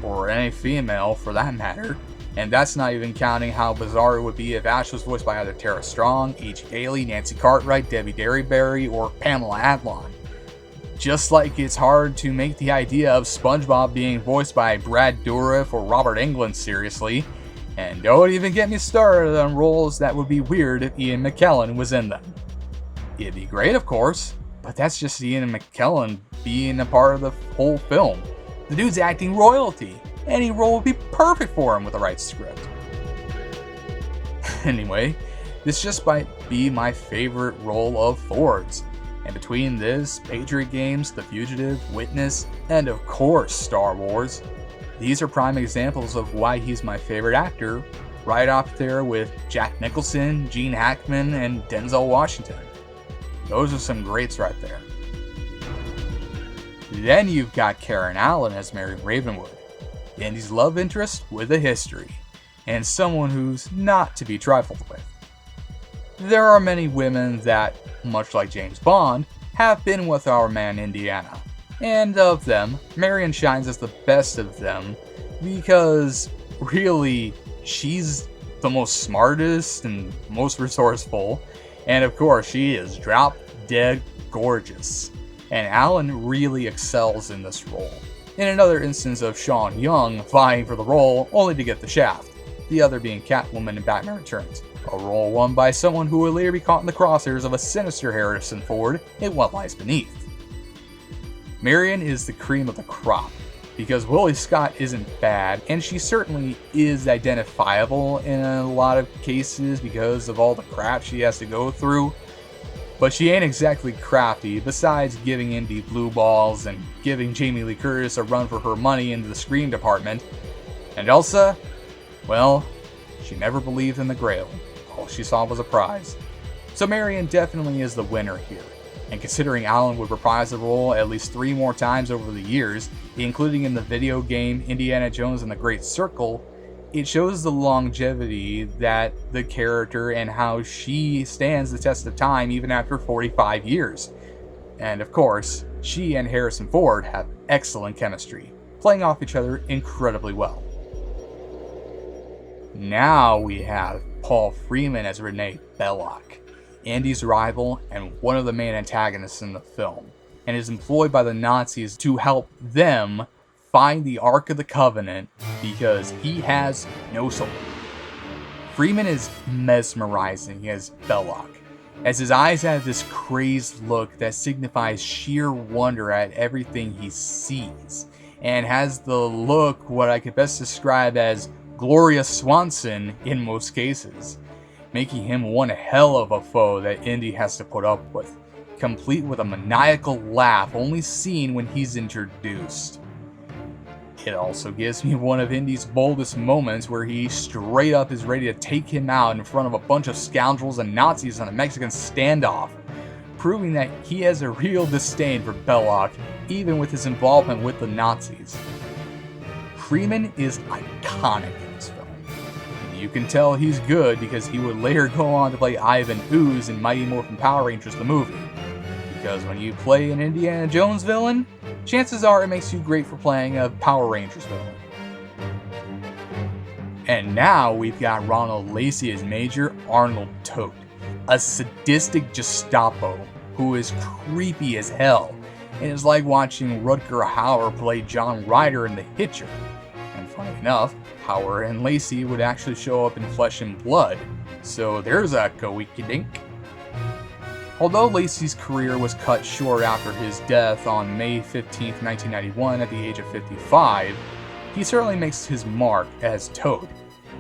S5: or any female for that matter, and that's not even counting how bizarre it would be if Ash was voiced by either Tara Strong, H. Gailey, Nancy Cartwright, Debbie Derryberry, or Pamela Adlon. Just like it's hard to make the idea of SpongeBob being voiced by Brad Dourif or Robert Englund seriously, and don't even get me started on roles that would be weird if Ian McKellen was in them. It'd be great, of course, but that's just Ian McKellen being a part of the whole film. The dude's acting royalty. Any role would be perfect for him with the right script. Anyway, this just might be my favorite role of Ford's.
S1: And between this, Patriot Games, The Fugitive, Witness, and of course Star Wars, these are prime examples of why he's my favorite actor, right up there with Jack Nicholson, Gene Hackman, and Denzel Washington. Those are some greats right there. Then you've got Karen Allen as Mary Ravenwood, Indy's love interest with a history, and someone who's not to be trifled with. There are many women that, much like James Bond, have been with our man Indiana, and of them, Marion shines as the best of them because, really, she's the most smartest and most resourceful, and of course she is drop dead gorgeous. And Allen really excels in this role. In another instance of Sean Young vying for the role only to get the shaft, the other being Catwoman in Batman Returns, a role won by someone who will later be caught in the crosshairs of a sinister Harrison Ford in What Lies Beneath. Marion is the cream of the crop, because Willie Scott isn't bad, and she certainly is identifiable in a lot of cases because of all the crap she has to go through. But she ain't exactly crafty, besides giving Indy blue balls and giving Jamie Lee Curtis a run for her money into the Scream department. And Elsa, well, she never believed in the Grail. All she saw was a prize. So Marion definitely is the winner here. And considering Allen would reprise the role at least 3 more times over the years, including in the video game Indiana Jones and the Great Circle, it shows the longevity that the character and how she stands the test of time even after 45 years. And of course, she and Harrison Ford have excellent chemistry, playing off each other incredibly well. Now we have Paul Freeman as Renee Belloc, Andy's rival and one of the main antagonists in the film, and is employed by the Nazis to help them find the Ark of the Covenant because he has no soul. Freeman is mesmerizing as Belloc, as his eyes have this crazed look that signifies sheer wonder at everything he sees, and has the look what I could best describe as Gloria Swanson in most cases, making him one hell of a foe that Indy has to put up with, complete with a maniacal laugh only seen when he's introduced. It also gives me one of Indy's boldest moments where he straight up is ready to take him out in front of a bunch of scoundrels and Nazis on a Mexican standoff, proving that he has a real disdain for Belloc, even with his involvement with the Nazis. Freeman is iconic in this film. And you can tell he's good because he would later go on to play Ivan Ooze in Mighty Morphin Power Rangers the movie. Because when you play an Indiana Jones villain, chances are it makes you great for playing a Power Rangers villain. And now we've got Ronald Lacey as Major Arnold Tote, a sadistic Gestapo who is creepy as hell, and is like watching Rutger Hauer play John Ryder in The Hitcher. And funny enough, Hauer and Lacey would actually show up in Flesh and Blood, so there's a coinkydink. Although Lacey's career was cut short after his death on May 15, 1991 at the age of 55, he certainly makes his mark as Toad,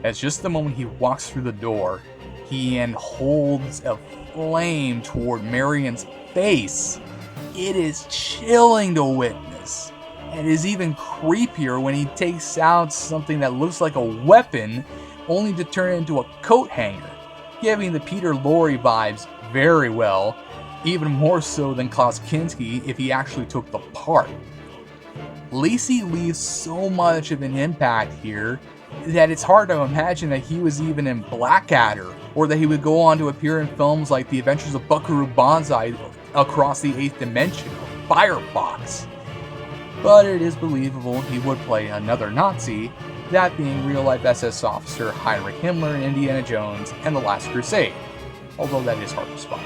S1: as just the moment he walks through the door, he holds a flame toward Marion's face. It is chilling to witness, and is even creepier when he takes out something that looks like a weapon, only to turn it into a coat hanger, giving the Peter Lorre vibes very well, even more so than Klaus Kinski if he actually took the part. Lacey leaves so much of an impact here that it's hard to imagine that he was even in Blackadder, or that he would go on to appear in films like The Adventures of Buckaroo Banzai, Across the Eighth Dimension, or Firefox. But it is believable he would play another Nazi, that being real-life SS officer Heinrich Himmler in Indiana Jones and The Last Crusade, although that is hard to spot.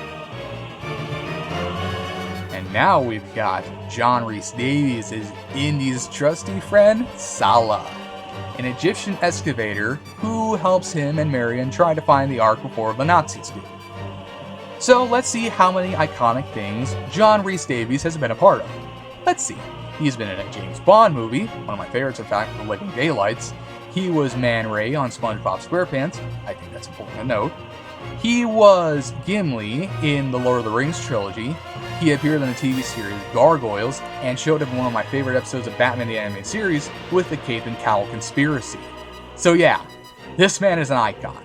S1: And now we've got John Rhys Davies as Indy's trusty friend, Salah, an Egyptian excavator who helps him and Marion try to find the Ark before the Nazis do. So let's see how many iconic things John Rhys Davies has been a part of. Let's see. He's been in a James Bond movie, one of my favorites in fact, The Living Daylights,
S5: He was Man Ray on SpongeBob SquarePants. I think that's important to note. He was Gimli in the Lord of the Rings trilogy. He appeared in the TV series Gargoyles and showed up in one of my favorite episodes of Batman the Animated Series with the Cape and Cowl Conspiracy. So yeah, this man is an icon.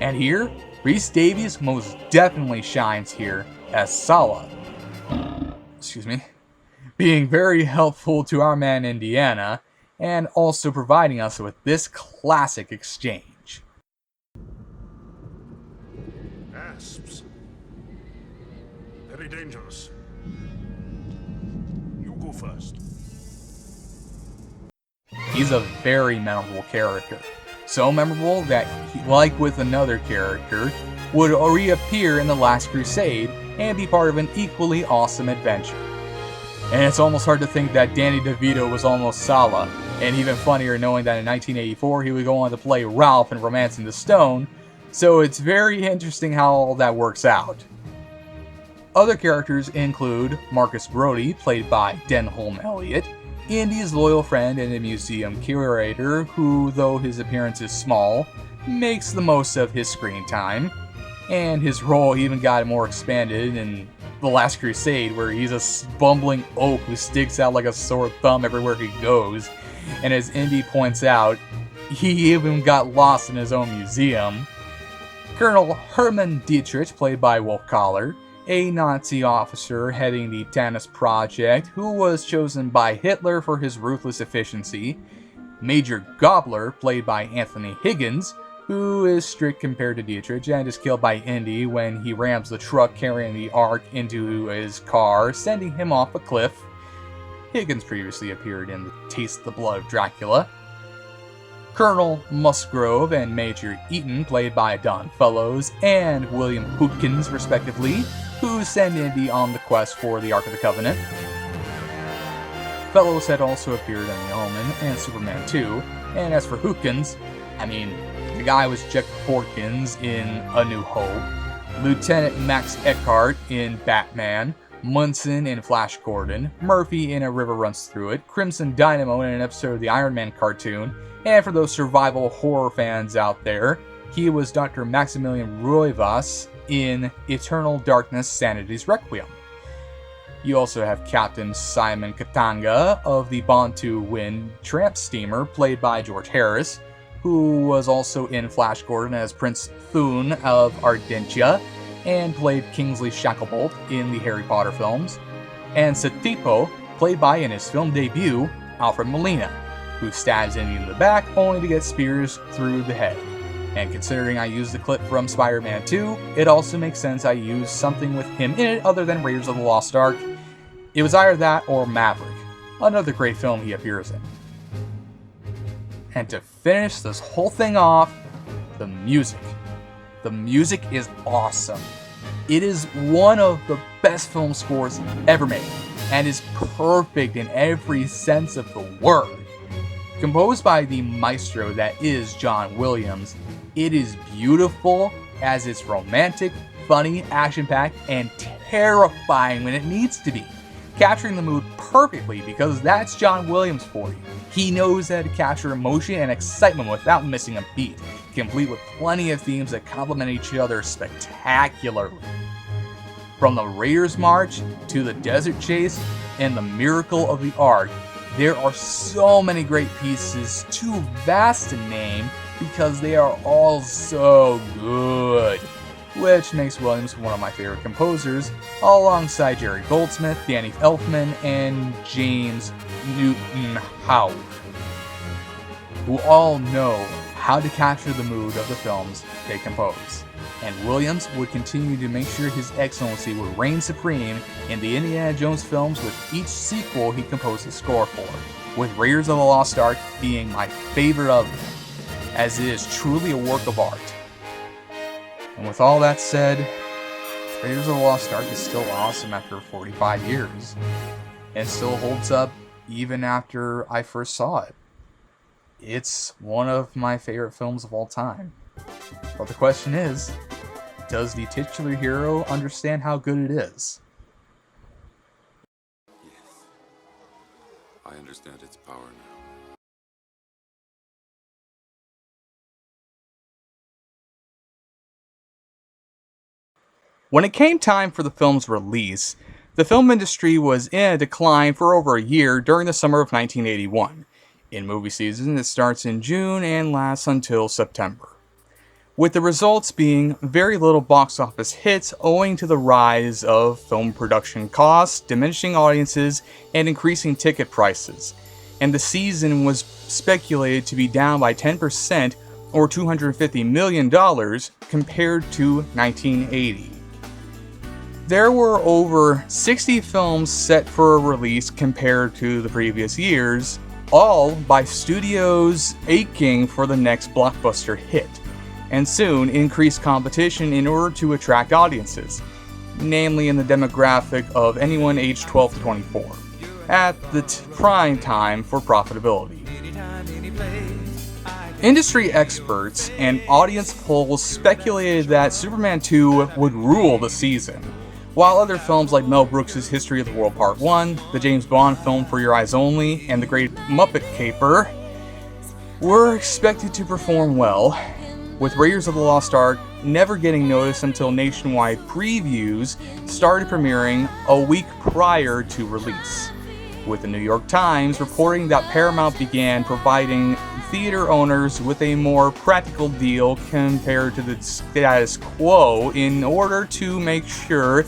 S5: And here, Rhys Davies most definitely shines here as Sala. Excuse me. Being very helpful to our man Indiana, and also providing us with this classic exchange.
S19: Asps. Very dangerous. You go first.
S5: He's a very memorable character. So memorable that, like with another character, would reappear in The Last Crusade and be part of an equally awesome adventure. And it's almost hard to think that Danny DeVito was almost Sala, and even funnier knowing that in 1984 he would go on to play Ralph in Romancing the Stone, so it's very interesting how all that works out. Other characters include Marcus Brody, played by Denholm Elliott, Indy's loyal friend and a museum curator who, though his appearance is small, makes the most of his screen time, and his role even got more expanded in The Last Crusade, where he's a bumbling oaf who sticks out like a sore thumb everywhere he goes, and as Indy points out, he even got lost in his own museum. Colonel Hermann Dietrich, played by Wolf Collar, a Nazi officer heading the Tanis Project, who was chosen by Hitler for his ruthless efficiency. Major Gobbler, played by Anthony Higgins, who is strict compared to Dietrich and is killed by Indy when he rams the truck carrying the Ark into his car, sending him off a cliff. Higgins previously appeared in Taste the Blood of Dracula. Colonel Musgrove and Major Eaton, played by Don Fellows and William Hootkins, respectively, who send Indy on the quest for the Ark of the Covenant. Fellows had also appeared in The Omen and Superman 2, and as for Hootkins, I mean, the guy was Jack Porkins in A New Hope, Lieutenant Max Eckhart in Batman, Munson in Flash Gordon, Murphy in A River Runs Through It, Crimson Dynamo in an episode of the Iron Man cartoon, and for those survival horror fans out there, he was Dr. Maximilian Roivas in Eternal Darkness Sanity's Requiem. You also have Captain Simon Katanga of the Bantu Wind tramp steamer, played by George Harris, who was also in Flash Gordon as Prince Thune of Ardentia, and played Kingsley Shacklebolt in the Harry Potter films, and Satipo, played by, in his film debut, Alfred Molina, who stabs Indy in the back only to get spears through the head. And considering I used the clip from Spider-Man 2, it also makes sense I used something with him in it other than Raiders of the Lost Ark. It was either that or Maverick, another great film he appears in. And to finish this whole thing off, the music. The music is awesome. It is one of the best film scores ever made, and is perfect in every sense of the word. Composed by the maestro that is John Williams, it is beautiful as it's romantic, funny, action-packed, and terrifying when it needs to be, capturing the mood perfectly because that's John Williams for you. He knows how to capture emotion and excitement without missing a beat, complete with plenty of themes that complement each other spectacularly. From the Raiders March to the Desert Chase and the Miracle of the Ark, there are so many great pieces, too vast to name, because they are all so good, which makes Williams one of my favorite composers, alongside Jerry Goldsmith, Danny Elfman, and James Newton Howard, who all know how to capture the mood of the films they compose. And Williams would continue to make sure his excellency would reign supreme in the Indiana Jones films with each sequel he composed the score for, with Raiders of the Lost Ark being my favorite of them, as it is truly a work of art. And with all that said, Raiders of the Lost Ark is still awesome after 45 years, and still holds up even after I first saw it. It's one of my favorite films of all time. But the question is, does the titular hero understand how good it is?
S9: Yes. I understand its power now.
S5: When it came time for the film's release, the film industry was in a decline for over a year during the summer of 1981. In movie season, it starts in June and lasts until September, with the results being very little box office hits owing to the rise of film production costs, diminishing audiences, and increasing ticket prices. And the season was speculated to be down by 10% or $250 million compared to 1980. There were over 60 films set for a release compared to the previous years, all by studios aching for the next blockbuster hit, and soon increased competition in order to attract audiences, namely in the demographic of anyone aged 12 to 24, at the prime time for profitability. Industry experts and audience polls speculated that Superman 2 would rule the season, while other films like Mel Brooks' History of the World Part 1, the James Bond film For Your Eyes Only, and The Great Muppet Caper were expected to perform well, with Raiders of the Lost Ark never getting noticed until nationwide previews started premiering a week prior to release, with the New York Times reporting that Paramount began providing theater owners with a more practical deal compared to the status quo in order to make sure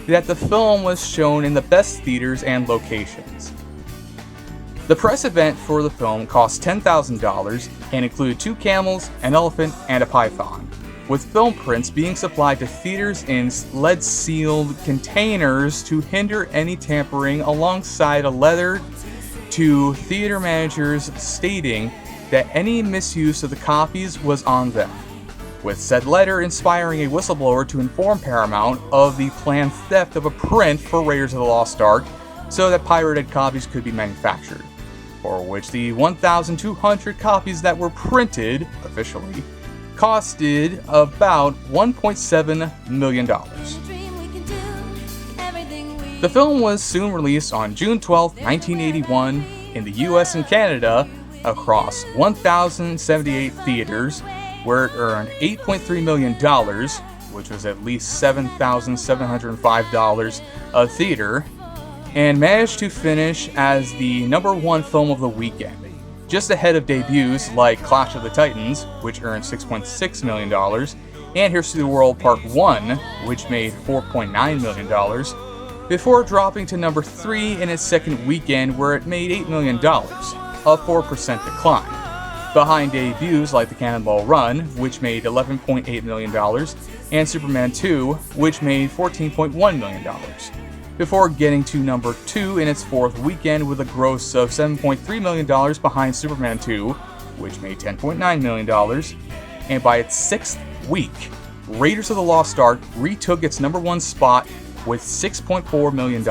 S5: that the film was shown in the best theaters and locations. The press event for the film cost $10,000 and included 2 camels, an elephant, and a python, with film prints being supplied to theaters in lead-sealed containers to hinder any tampering, alongside a letter to theater managers stating that any misuse of the copies was on them, with said letter inspiring a whistleblower to inform Paramount of the planned theft of a print for Raiders of the Lost Ark so that pirated copies could be manufactured, for which the 1,200 copies that were printed, officially, costed about $1.7 million. The film was soon released on June 12, 1981 in the US and Canada across 1,078 theaters, where it earned $8.3 million, which was at least $7,705 a theater, and managed to finish as the #1 film of the weekend, just ahead of debuts like Clash of the Titans, which earned $6.6 million, and Here's to the World Part 1, which made $4.9 million, before dropping to number 3 in its second weekend, where it made $8 million, a 4% decline, behind debuts like The Cannonball Run, which made $11.8 million, and Superman 2, which made $14.1 million, before getting to number 2 in its fourth weekend with a gross of $7.3 million behind Superman 2, which made $10.9 million, and by its sixth week, Raiders of the Lost Ark retook its #1 spot with $6.4 million.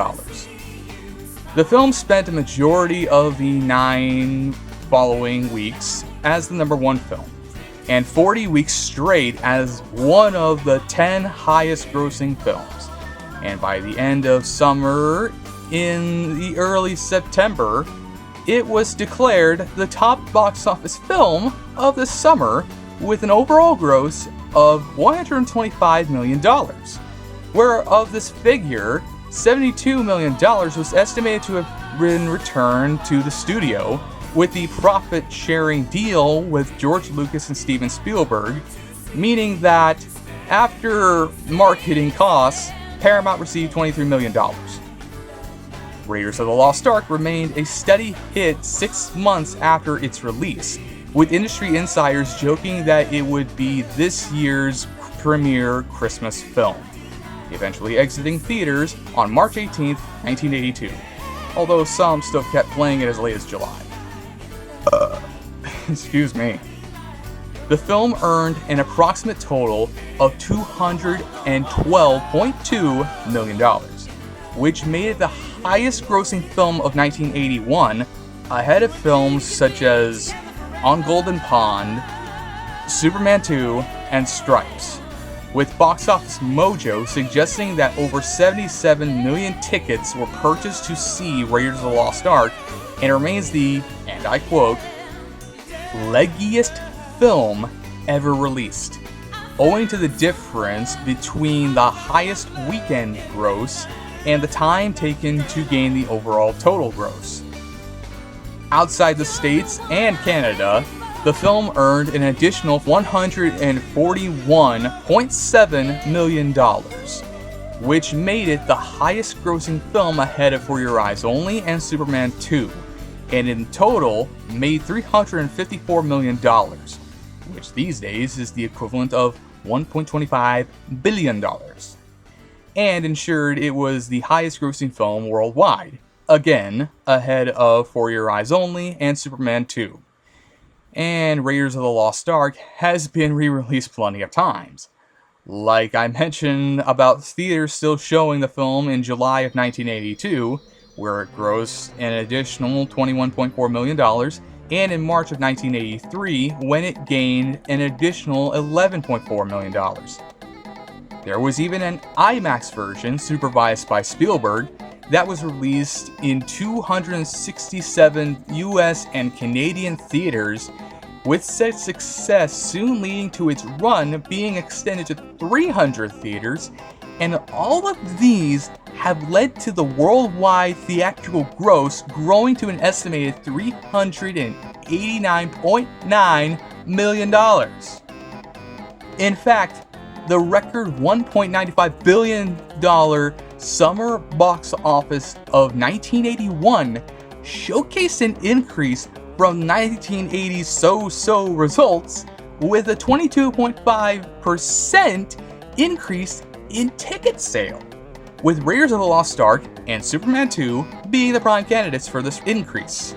S5: The film spent a majority of the 9 following weeks as the #1 film, and 40 weeks straight as one of the 10 highest grossing films. And by the end of summer, in the early September, it was declared the top box office film of the summer with an overall gross of $125 million, where of this figure, $72 million was estimated to have been returned to the studio, with the profit-sharing deal with George Lucas and Steven Spielberg, meaning that after marketing costs, Paramount received $23 million. Raiders of the Lost Ark remained a steady hit 6 months after its release, with industry insiders joking that it would be this year's premier Christmas film, eventually exiting theaters on March 18, 1982, although some still kept playing it as late as July. Excuse me. The film earned an approximate total of $212.2 million, which made it the highest grossing film of 1981, ahead of films such as On Golden Pond, Superman 2, and Stripes, with Box Office Mojo suggesting that over 77 million tickets were purchased to see Raiders of the Lost Ark, and it remains the, and I quote, leggiest film ever released.
S1: owing to the difference between the highest weekend gross and the time taken to gain the overall total gross. Outside the States and Canada, the film earned an additional $141.7 million, which made it the highest grossing film ahead of For Your Eyes Only and Superman 2, and in total made $354 million, which these days is the equivalent of $1.25 billion, and ensured it was the highest grossing film worldwide, again ahead of For Your Eyes Only and Superman 2. And Raiders of the Lost Ark has been re-released plenty of times. Like I mentioned about theaters still showing the film in July of 1982, where it grossed an additional $21.4 million, and in March of 1983, when it gained an additional $11.4 million. There was even an IMAX version supervised by Spielberg that was released in 267 US and Canadian theaters, with such success soon leading to its run being extended to 300 theaters, and all of these have led to the worldwide theatrical gross growing to an estimated $389.9 million. In fact, the record $1.95 billion summer box office of 1981 showcased an increase from 1980's so-so results, with a 22.5% increase in ticket sale, with Raiders of the Lost Ark and Superman 2 being the prime candidates for this increase,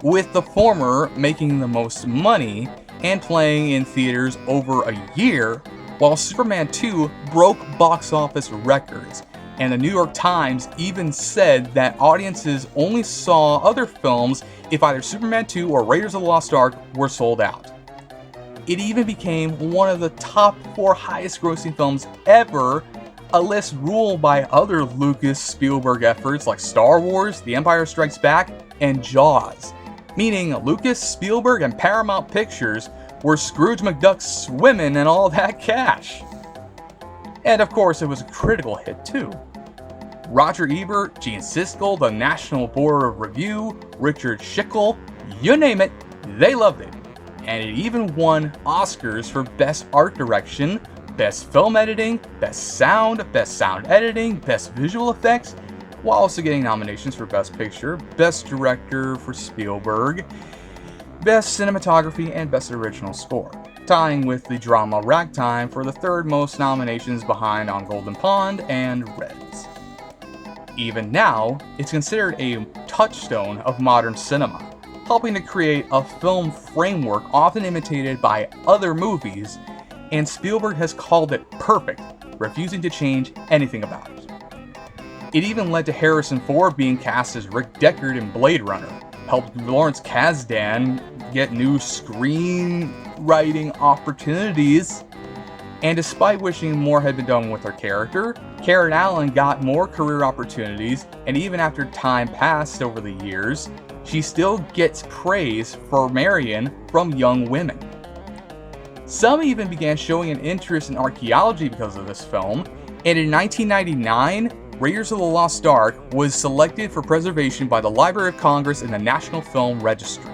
S1: with the former making the most money and playing in theaters over a year, while Superman 2 broke box office records, and the New York Times even said that audiences only saw other films if either Superman 2 or Raiders of the Lost Ark were sold out. It even became one of the top 4 highest grossing films ever, a list ruled by other Lucas Spielberg efforts like Star Wars, The Empire Strikes Back, and Jaws, meaning Lucas, Spielberg, and Paramount Pictures were Scrooge McDuck swimming in all that cash. And of course, it was a critical hit too. Roger Ebert, Gene Siskel, the National Board of Review, Richard Schickel, you name it, they loved it. And it even won Oscars for Best Art Direction, Best Film Editing, Best Sound Editing, Best Visual Effects, while also getting nominations for Best Picture, Best Director for Spielberg, Best Cinematography, and Best Original Score, tying with the drama Ragtime for the third most nominations behind On Golden Pond and Reds. Even now, it's considered a touchstone of modern cinema, helping to create a film framework often imitated by other movies, and Spielberg has called it perfect, refusing to change anything about it. It even led to Harrison Ford being cast as Rick Deckard in Blade Runner, helped Lawrence Kasdan get new screenwriting opportunities, and despite wishing more had been done with her character, Karen Allen got more career opportunities, and even after time passed over the years, she still gets praise for Marion from young women. Some even began showing an interest in archaeology because of this film, and in 1999, Raiders of the Lost Ark was selected for preservation by the Library of Congress and the National Film Registry.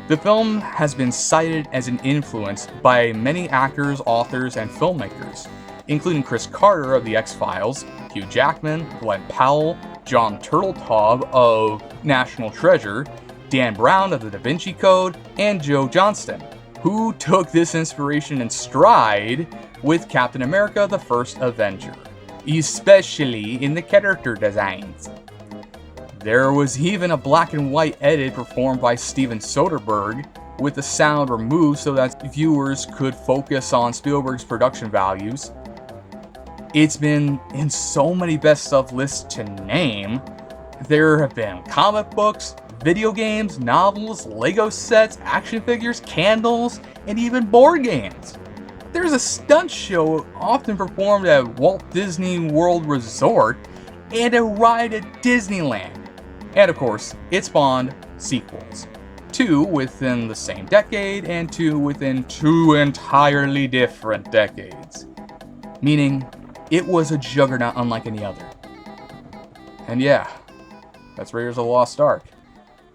S1: The film has been cited as an influence by many actors, authors, and filmmakers, including Chris Carter of The X-Files, Hugh Jackman, Glenn Powell, John Turteltaub of National Treasure, Dan Brown of The Da Vinci Code, and Joe Johnston, who took this inspiration in stride with Captain America: The First Avenger, especially in the character designs. There was even a black and white edit performed by Steven Soderbergh, with the sound removed so that viewers could focus on Spielberg's production values. It's been in so many best of lists to name. There have been comic books, video games, novels, Lego sets, action figures, candles, and even board games. There's a stunt show often performed at Walt Disney World Resort, and a ride at Disneyland. And of course, it spawned sequels.
S5: 2 within the same decade, and 2 within 2 entirely different decades. Meaning, it was a juggernaut unlike any other. And yeah, that's Raiders of the Lost Ark.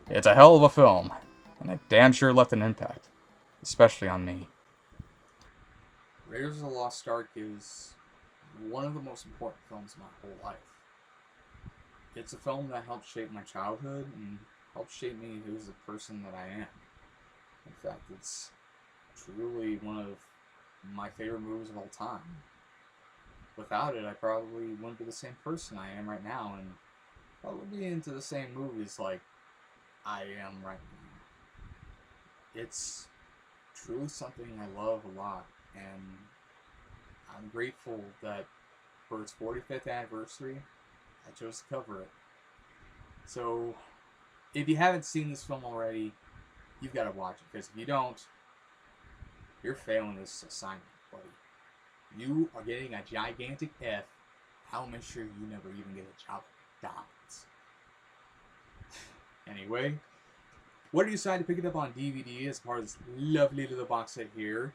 S5: It's a hell of a film, and it damn sure left an impact, especially on me. Raiders of the Lost Ark is one of the most important films of my whole life. It's a film that helped shape my childhood and helped shape me as the person that I am. In fact, it's truly one of my favorite movies of all time. Without it, I probably wouldn't be the same person I am right now, and probably be into the same movies like I am right now. It's truly something I love a lot, and I'm grateful that for its 45th anniversary, I chose to cover it. So, if you haven't seen this film already, you've got to watch it, because if you don't, you're failing this assignment, buddy. You are getting a gigantic F. I'll make sure you never even get a job at McDonald's. Anyway, what do you decide to pick it up on DVD as part of this lovely little box set here?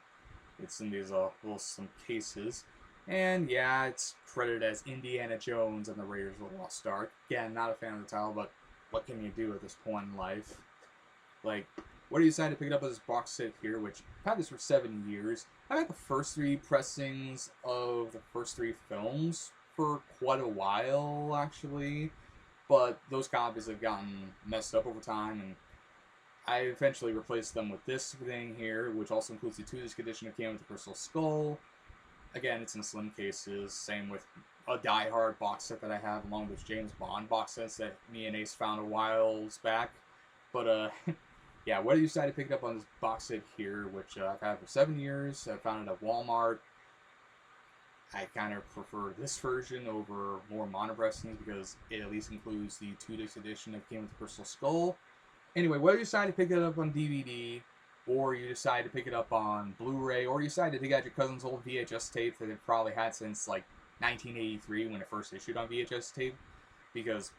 S5: It's in these some cases. And yeah, it's credited as Indiana Jones and the Raiders of the Lost Ark. Again, not a fan of the title, but what can you do at this point in life? Like, what do you decide to pick it up as this box set here, which I've had this for 7 years. I've had the first 3 pressings of the first 3 films for quite a while, actually. But those copies have gotten messed up over time, and I eventually replaced them with this thing here, which also includes the 2-disc edition that came with the Crystal Skull. Again, it's in slim cases. Same with a Die Hard box set that I have, along with James Bond box sets that me and Ace found a while back. But, yeah, whether you decide to pick it up on this box set here, which I've had for 7 years, I found it at Walmart. I kind of prefer this version over more modern pressings because it at least includes the 2-disc edition that came with the Crystal Skull. Anyway, whether you decide to pick it up on DVD, or you decide to pick it up on Blu-ray, or you decide to dig out your cousin's old VHS tape that they've probably had since like 1983 when it first issued on VHS tape, because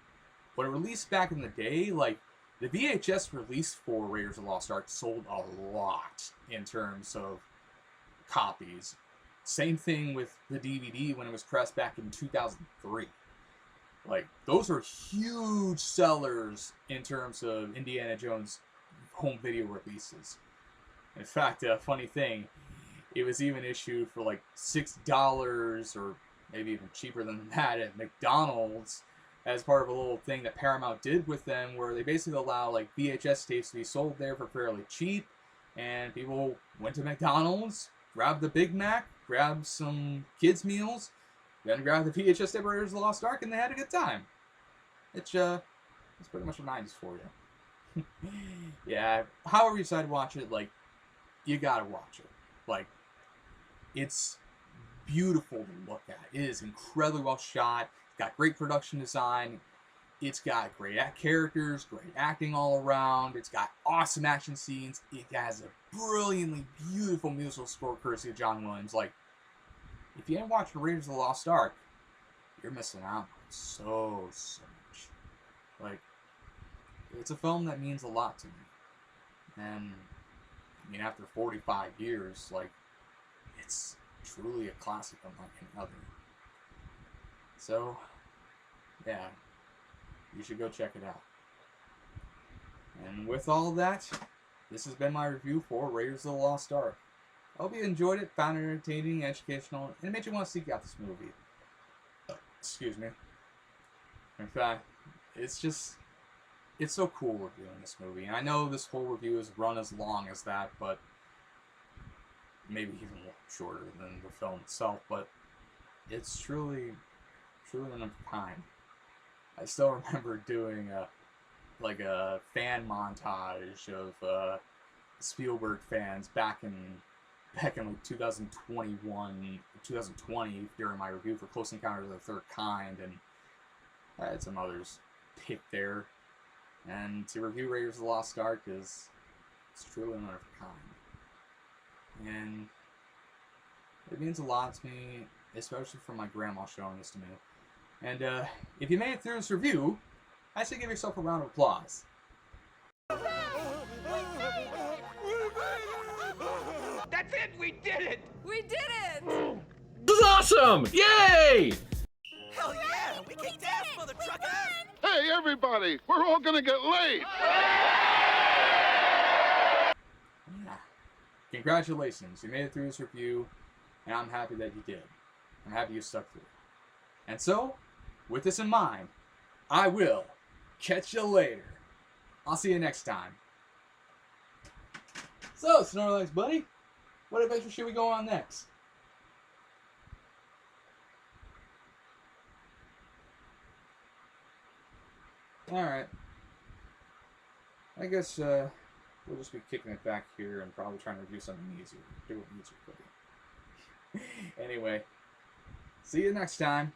S5: when it released back in the day, like, the VHS release for Raiders of the Lost Ark sold a lot in terms of copies. Same thing with the DVD when it was pressed back in 2003. Like, those are huge sellers in terms of Indiana Jones home video releases. In fact, a funny thing, it was even issued for like $6 or maybe even cheaper than that at McDonald's as part of a little thing that Paramount did with them, where they basically allow like VHS tapes to be sold there for fairly cheap, and people went to McDonald's, grabbed the Big Mac, grabbed some kids' meals, then grabbed the VHS tape Raiders of the Lost Ark, and they had a good time. It's pretty much the 90s for you. Yeah, however you decide to watch it, like, you gotta watch it. Like, it's beautiful to look at. It is incredibly well shot. It's got great production design. It's got great characters, great acting all around. It's got awesome action scenes. It has a brilliantly beautiful musical score courtesy of John Williams. Like, if you ain't watching Raiders of the Lost Ark, you're missing out on so much. Like, it's a film that means a lot to me. And, I mean, after 45 years, like, it's truly a classic unlike any other. So, yeah, you should go check it out. And with all that, this has been my review for Raiders of the Lost Ark. I hope you enjoyed it, found it entertaining, educational, and it made you want to seek out this movie. Excuse me. In fact, it's so cool reviewing this movie. And I know this whole review is run as long as that, but maybe even shorter than the film itself, but it's truly one of a kind. I still remember doing a fan montage of Spielberg fans back in like 2021, 2020 during my review for Close Encounters of the Third Kind, and I had some others picked there. And to review Raiders of the Lost Ark it's truly one of a kind. And it means a lot to me, especially for my grandma showing this to me. And if you made it through this review, I say give yourself a round of applause.
S6: That's it! We did it!
S2: We did it!
S22: This is awesome! Yay!
S20: Hell yeah! We kicked ass, mother trucker!
S23: Hey, everybody! We're all gonna get laid!
S1: Congratulations, you made it through this review, and I'm happy that you did. I'm happy you stuck through it. And so, with this in mind, I will catch you later. I'll see you next time. So, Snorlax buddy, what adventure should we go on next? Alright. I guess we'll just be kicking it back here and probably trying to do something easier. Do it easier, buddy. Anyway, see you next time.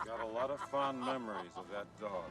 S9: Got a lot of fond memories of that dog.